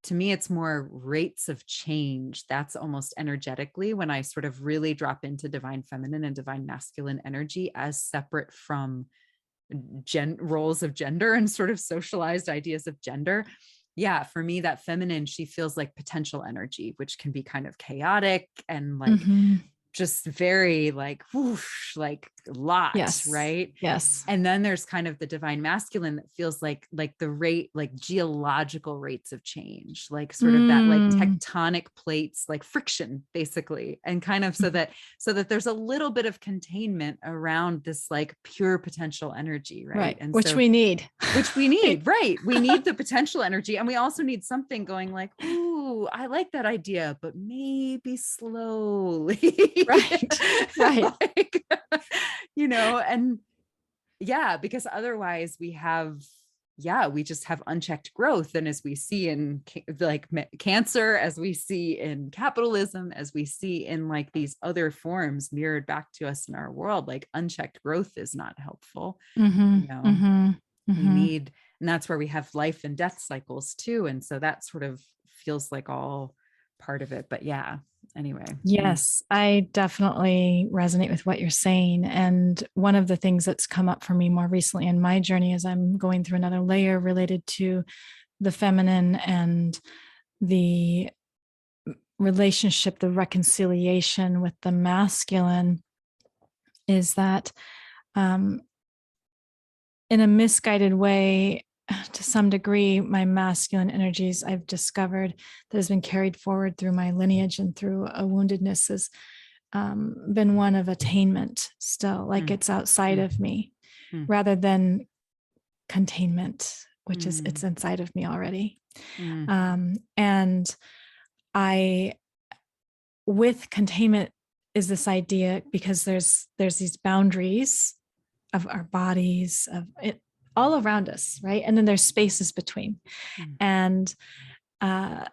to me, it's more rates of change. That's almost energetically when I sort of really drop into divine feminine and divine masculine energy as separate from roles of gender and sort of socialized ideas of gender. Yeah, for me, that feminine, she feels like potential energy, which can be kind of chaotic and like just very like whoosh, like a lot, Yes. right? Yes. And then there's kind of the divine masculine that feels like the rate, like geological rates of change, like sort of that like tectonic plates, like friction basically. And kind of so that there's a little bit of containment around this like pure potential energy, right? And which we need. Right. We need the potential energy. And we also need something going like, ooh, I like that idea, but maybe slowly. Right. Like, and because otherwise we just have unchecked growth. And as we see in like cancer, as we see in capitalism, as we see in like these other forms mirrored back to us in our world, like unchecked growth is not helpful. We need, and that's where we have life and death cycles too. And so that sort of feels like all part of it. But anyway. Yes, I definitely resonate with what you're saying. And one of the things that's come up for me more recently in my journey as I'm going through another layer related to the feminine and the relationship, the reconciliation with the masculine, is that in a misguided way, to some degree, my masculine energies I've discovered that has been carried forward through my lineage and through a woundedness has been one of attainment still, like it's outside of me rather than containment, which is it's inside of me already. And with containment is this idea, because there's these boundaries of our bodies, of it all around us, right? And then there's spaces between. And I'd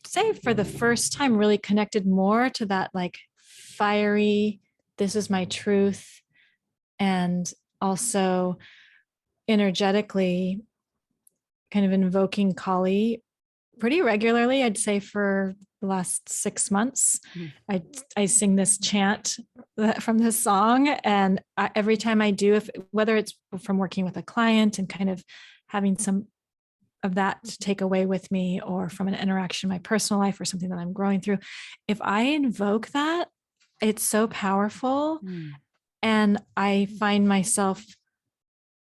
say for the first time really connected more to that like fiery, this is my truth, and also energetically kind of invoking Kali pretty regularly. I'd say for the last 6 months, I sing this chant from this song, and every time I do, whether it's from working with a client and kind of having some of that to take away with me, or from an interaction in my personal life or something that I'm growing through, if I invoke that, it's so powerful. And I find myself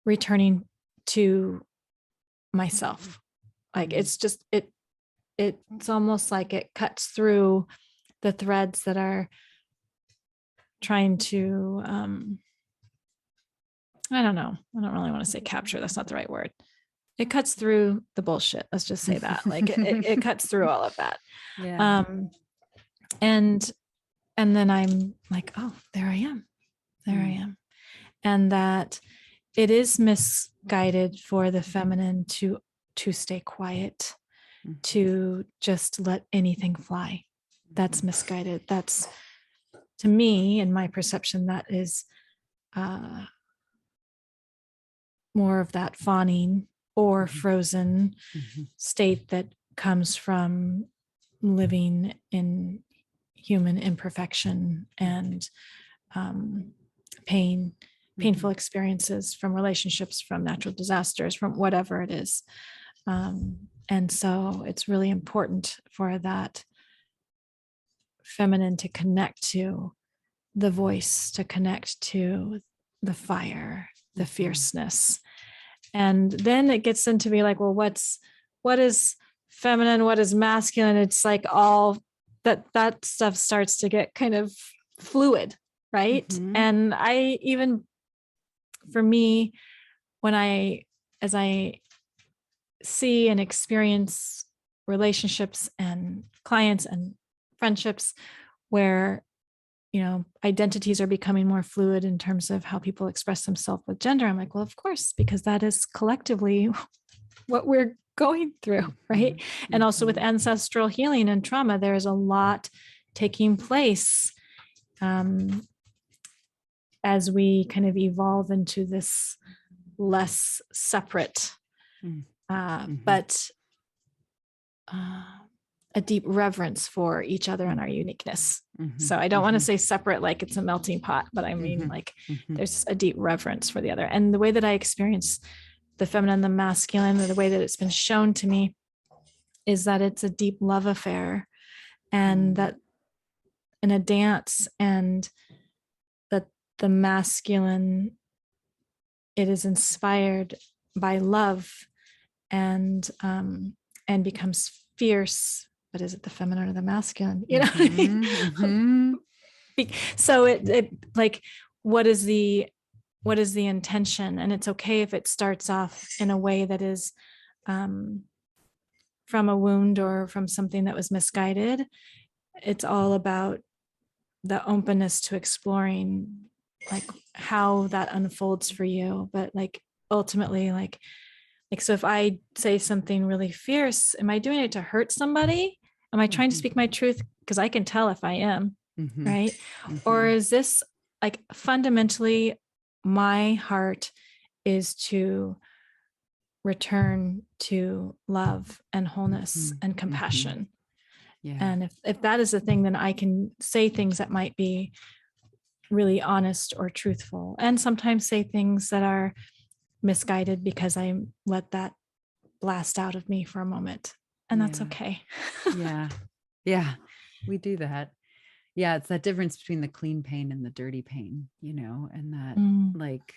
returning to myself. Like it's just, it's almost like it cuts through the threads that are trying to, I don't know. I don't really want to say capture. That's not the right word. It cuts through the bullshit. Let's just say that. Like it cuts through all of that. Yeah. And then I'm like, oh, there I am. And that it is misguided for the feminine to stay quiet, to just let anything fly. That's misguided. That's, to me, in my perception, that is more of that fawning or frozen state that comes from living in human imperfection and painful experiences from relationships, from natural disasters, from whatever it is. And so it's really important for that feminine to connect to the voice, to connect to the fire, the fierceness. And then it gets into be like, well, what is feminine? What is masculine? It's like all that stuff starts to get kind of fluid, right? And for me, as I see and experience relationships and clients and friendships where, identities are becoming more fluid in terms of how people express themselves with gender, I'm like, well, of course, because that is collectively what we're going through, right? And also with ancestral healing and trauma, there is a lot taking place as we kind of evolve into this less separate, but a deep reverence for each other and our uniqueness. So I don't want to say separate like it's a melting pot, but I mean like there's a deep reverence for the other. And the way that I experience the feminine, the masculine, or the way that it's been shown to me is that it's a deep love affair and that in a dance, and that the masculine, it is inspired by love, and becomes fierce. But is it the feminine or the masculine? You know what I mean? Mm-hmm. So it like, what is the intention? And it's okay if it starts off in a way that is from a wound or from something that was misguided. It's all about the openness to exploring like how that unfolds for you. But like ultimately, like so if I say something really fierce, am I doing it to hurt somebody? Am I trying to speak my truth? Because I can tell if I am, right? Or is this like fundamentally my heart is to return to love and wholeness and compassion. Yeah. And if that is the thing, then I can say things that might be really honest or truthful, and sometimes say things that are misguided because I let that blast out of me for a moment. And that's okay. Yeah. We do that. Yeah. It's that difference between the clean pain and the dirty pain, and that like,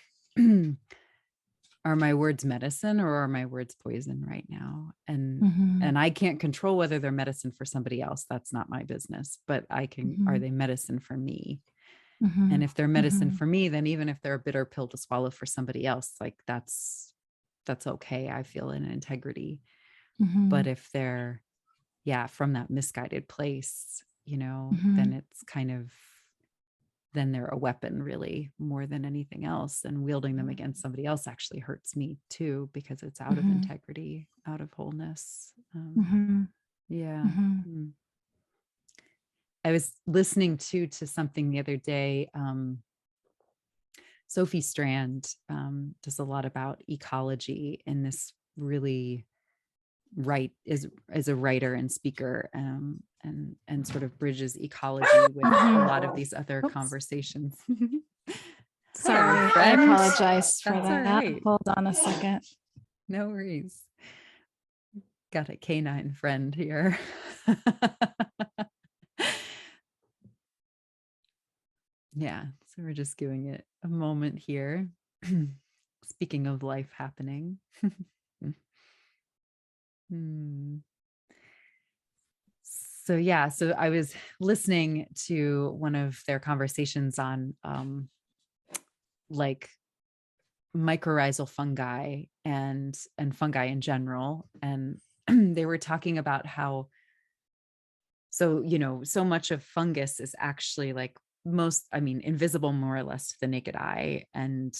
are my words medicine or are my words poison right now? And I can't control whether they're medicine for somebody else. That's not my business, but I can, are they medicine for me? And if they're medicine for me, then even if they're a bitter pill to swallow for somebody else, like that's okay. I feel in integrity. But if they're, from that misguided place, then it's kind of, then they're a weapon really more than anything else. And wielding them against somebody else actually hurts me too, because it's out of integrity, out of wholeness. Yeah. I was listening to something the other day. Sophie Strand does a lot about ecology, and this really is a writer and speaker, and sort of bridges ecology with a lot of these other conversations. Sorry, I apologize for That's that. right. Hold on a second. No worries. Got a canine friend here. Yeah, so we're just giving it a moment here. Speaking of life happening. So I was listening to one of their conversations on like mycorrhizal fungi and fungi in general, and they were talking about how so much of fungus is actually like invisible more or less to the naked eye, and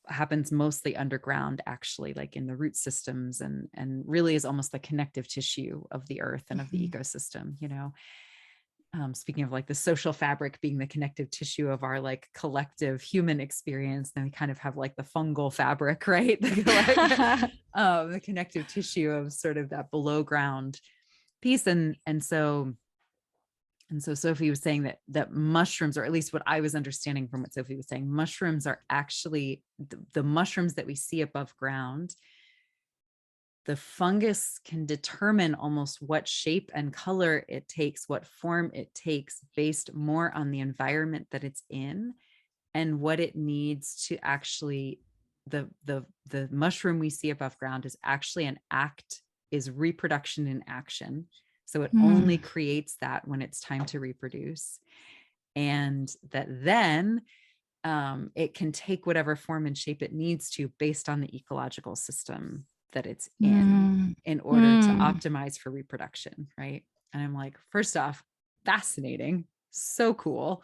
happens mostly underground, actually, like in the root systems, and really is almost the connective tissue of the earth and of the ecosystem. Speaking of like the social fabric being the connective tissue of our like collective human experience, then we kind of have like the fungal fabric, right? The connective tissue of sort of that below ground piece. And so Sophie was saying that mushrooms, or at least what I was understanding from what Sophie was saying, mushrooms are actually the mushrooms that we see above ground. The fungus can determine almost what shape and color it takes, what form it takes, based more on the environment that it's in and what it needs to actually, the mushroom we see above ground is actually is reproduction in action. So it only creates that when it's time to reproduce. And that then it can take whatever form and shape it needs to based on the ecological system that it's in order to optimize for reproduction, right? And I'm like, first off, fascinating, so cool.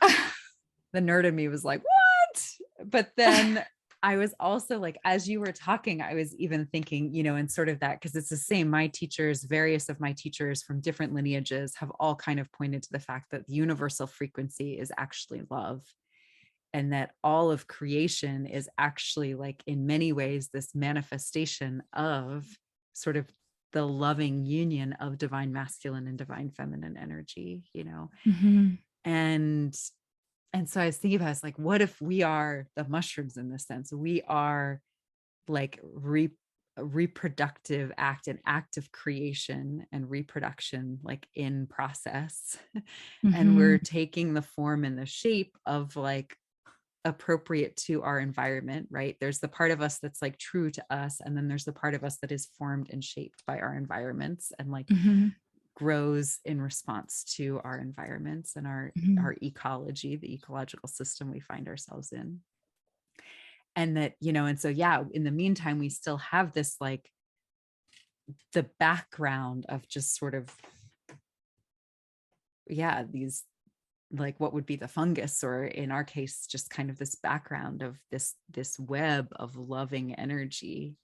The nerd in me was like, what? But then I was also like, as you were talking, I was even thinking, and sort of that, because it's the same. Various of my teachers from different lineages have all kind of pointed to the fact that the universal frequency is actually love. And that all of creation is actually, like, in many ways, this manifestation of sort of the loving union of divine masculine and divine feminine energy, And so I was thinking about, I was like, what if we are the mushrooms in this sense? We are like a reproductive act, an act of creation and reproduction, like in process. And we're taking the form and the shape of like appropriate to our environment, right? There's the part of us that's like true to us, and then there's the part of us that is formed and shaped by our environments and like grows in response to our environments and our ecology, the ecological system we find ourselves in. And that, you know, and so yeah, in the meantime, we still have this like the background of just sort of, yeah, these like what would be the fungus, or in our case, just kind of this background of this web of loving energy,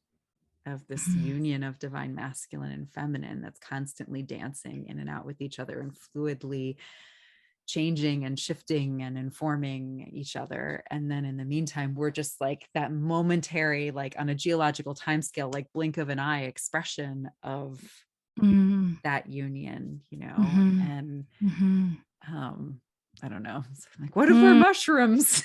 of this union of divine masculine and feminine that's constantly dancing in and out with each other and fluidly changing and shifting and informing each other. And then in the meantime, we're just like that momentary, like on a geological timescale, like blink of an eye expression of that union, you know. And I don't know, it's like, what if we're mushrooms?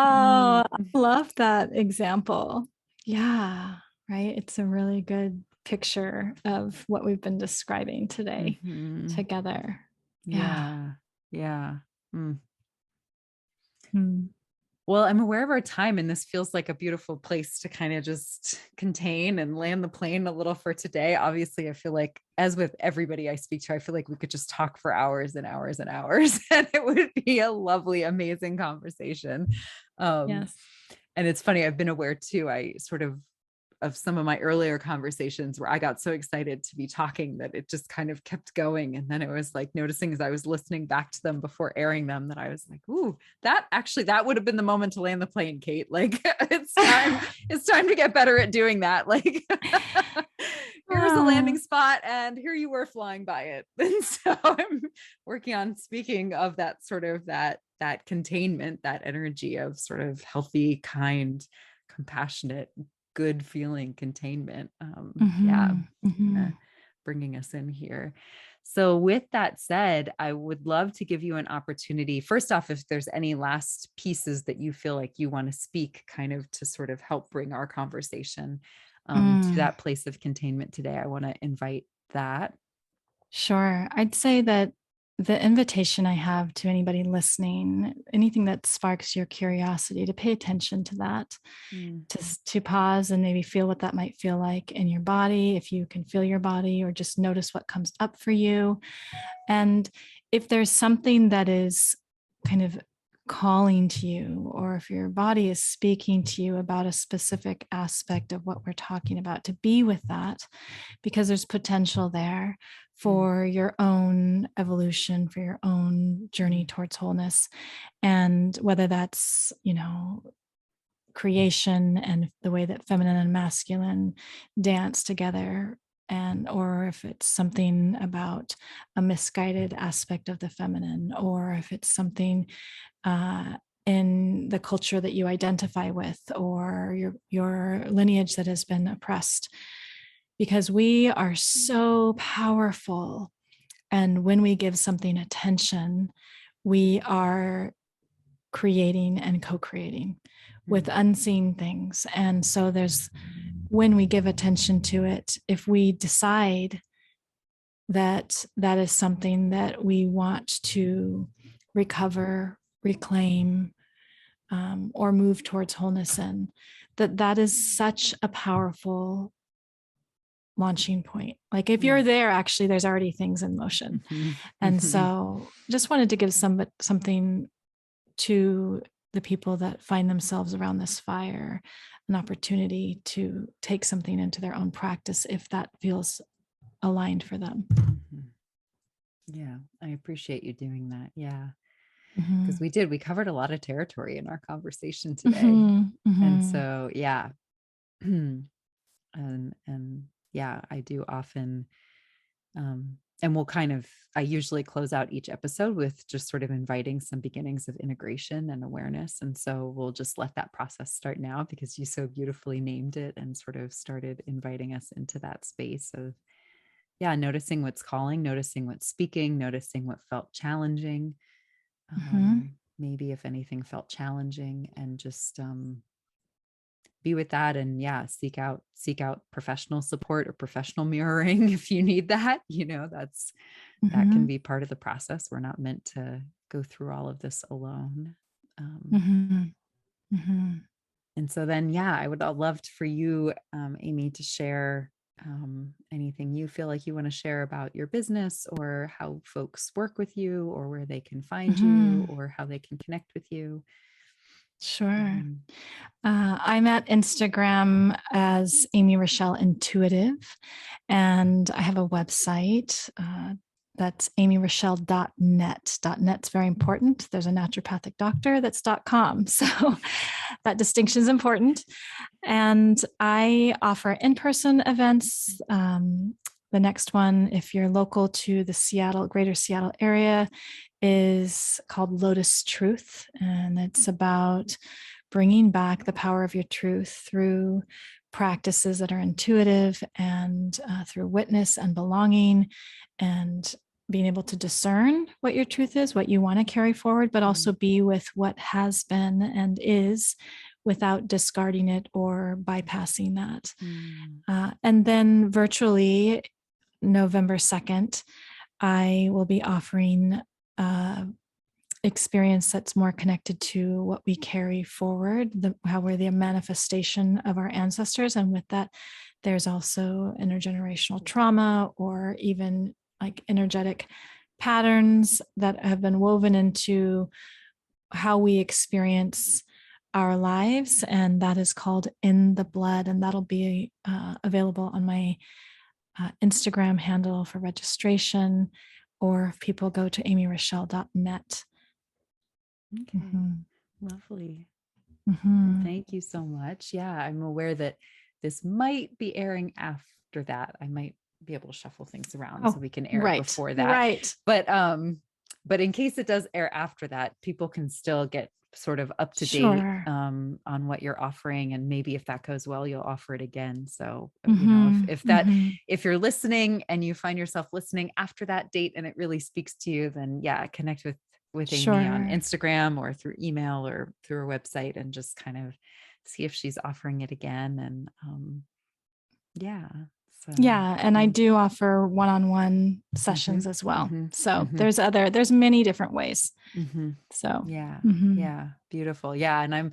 Oh, I love that example. Yeah, right. It's a really good picture of what we've been describing today together. Yeah. Well, I'm aware of our time, and this feels like a beautiful place to kind of just contain and land the plane a little for today. Obviously, I feel like, as with everybody I speak to, I feel like we could just talk for hours and hours and hours, and it would be a lovely, amazing conversation. Yes. And it's funny, I've been aware too, I sort of some of my earlier conversations where I got so excited to be talking that it just kind of kept going. And then it was like noticing as I was listening back to them before airing them that I was like, ooh, that would have been the moment to land the plane, Kate. Like it's time to get better at doing that. Like here's a landing spot and here you were flying by it. And so I'm working on, speaking of that sort of that containment, that energy of sort of healthy, kind, compassionate, good feeling containment. Bringing us in here. So with that said, I would love to give you an opportunity, first off, if there's any last pieces that you feel like you want to speak kind of to sort of help bring our conversation to that place of containment today. I want to invite that. Sure. I'd say that the invitation I have to anybody listening, anything that sparks your curiosity, to pay attention to that, to pause and maybe feel what that might feel like in your body, if you can feel your body, or just notice what comes up for you. And if there's something that is kind of calling to you, or if your body is speaking to you about a specific aspect of what we're talking about, to be with that, because there's potential there for your own evolution, for your own journey towards wholeness. And whether that's, you know, creation and the way that feminine and masculine dance together, and or if it's something about a misguided aspect of the feminine, or if it's something in the culture that you identify with, or your lineage that has been oppressed. Because we are so powerful, and when we give something attention, we are creating and co-creating with unseen things. And so when we give attention to it, if we decide that that is something that we want to recover, reclaim, or move towards wholeness in, that is such a powerful launching point. Like if you're there, actually, there's already things in motion. And so just wanted to give something to the people that find themselves around this fire, an opportunity to take something into their own practice if that feels aligned for them. Yeah, I appreciate you doing that. Yeah. Because we covered a lot of territory in our conversation today. And so, yeah. and yeah, I do often, and I usually close out each episode with just sort of inviting some beginnings of integration and awareness. And so we'll just let that process start now, because you so beautifully named it and sort of started inviting us into that space of, yeah, noticing what's calling, noticing what's speaking, noticing what felt challenging. Maybe if anything felt challenging, and just be with that. And yeah, seek out professional support or professional mirroring if you need that. That can be part of the process. We're not meant to go through all of this alone. And so then, yeah, I would love for you, Amy, to share anything you feel like you want to share about your business, or how folks work with you, or where they can find you, or how they can connect with you. Sure. I'm at Instagram as Amy Rachelle Intuitive, and I have a website that's amyrachelle.net. .net's very important. There's a naturopathic doctor that's .com, so that distinction is important. And I offer in-person events. The next one, if you're local to the greater Seattle area, is called Lotus Truth, and it's about bringing back the power of your truth through practices that are intuitive, and through witness and belonging, and being able to discern what your truth is, what you want to carry forward, but also be with what has been and is, without discarding it or bypassing that. And then virtually, November 2nd, I will be offering experience that's more connected to what we carry forward, how we're the manifestation of our ancestors. And with that, there's also intergenerational trauma, or even like energetic patterns that have been woven into how we experience our lives. And that is called In the Blood. And that'll be available on my Instagram handle for registration, or if people go to amyrachelle.net. Okay. Lovely. Thank you so much. Yeah, I'm aware that this might be airing after that. I might be able to shuffle things around so we can air it before that. Right. But in case it does air after that, people can still get sort of up to date on what you're offering. And maybe if that goes well, you'll offer it again. So, if you're listening and you find yourself listening after that date and it really speaks to you, then yeah, connect with Amy on Instagram or through email or through her website, and just kind of see if she's offering it again. And and I do offer one-on-one sessions as well. So there's many different ways. So yeah, beautiful. Yeah. And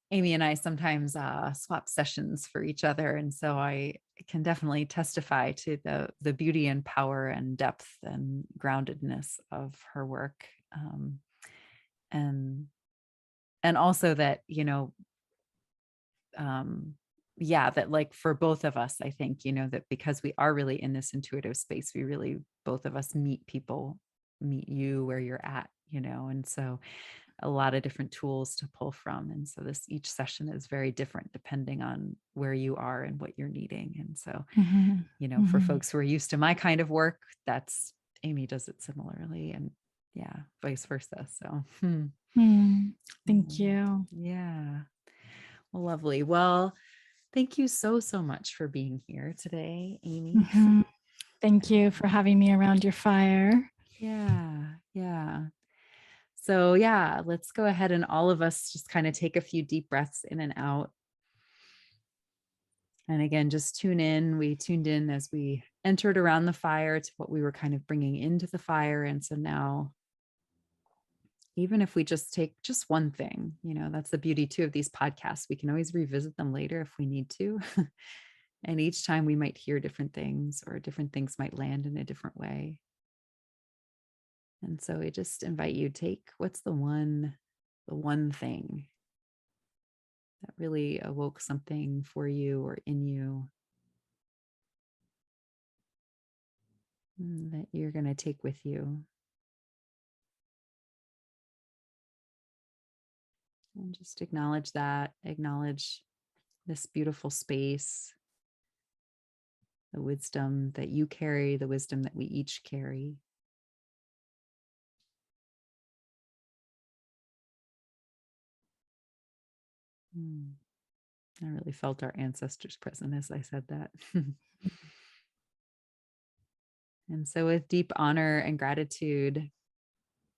Amy and I sometimes swap sessions for each other. And so I can definitely testify to the beauty and power and depth and groundedness of her work. And also that, that like for both of us, I think, that because we are really in this intuitive space, we really, both of us meet you where you're at, and so a lot of different tools to pull from. And so each session is very different depending on where you are and what you're needing. And so, for folks who are used to my kind of work, that's Amy does it similarly, and vice versa. So thank you. Yeah. Well, lovely. Well, thank you so much for being here today, Amy. Thank you for having me around your fire. Yeah. So let's go ahead and all of us just kind of take a few deep breaths in and out. And again, just tune in. We tuned in as we entered around the fire to what we were kind of bringing into the fire. And so now, even if we just take just one thing, that's the beauty too of these podcasts. We can always revisit them later if we need to. And each time we might hear different things, or different things might land in a different way. And so I just invite you, take what's the one thing that really awoke something for you or in you that you're going to take with you. And just acknowledge this beautiful space, the wisdom that you carry, the wisdom that we each carry. I really felt our ancestors present as I said that. And so with deep honor and gratitude,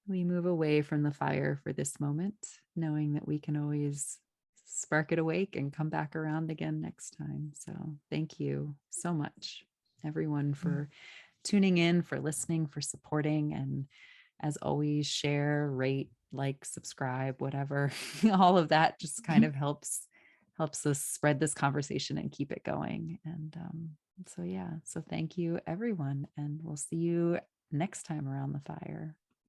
we move away from the fire for this moment, knowing that we can always spark it awake and come back around again next time. So thank you so much, everyone, for tuning in, for listening, for supporting. And as always, share, rate, like, subscribe, whatever. All of that just kind of helps us spread this conversation and keep it going. And so thank you, everyone, and we'll see you next time around the fire.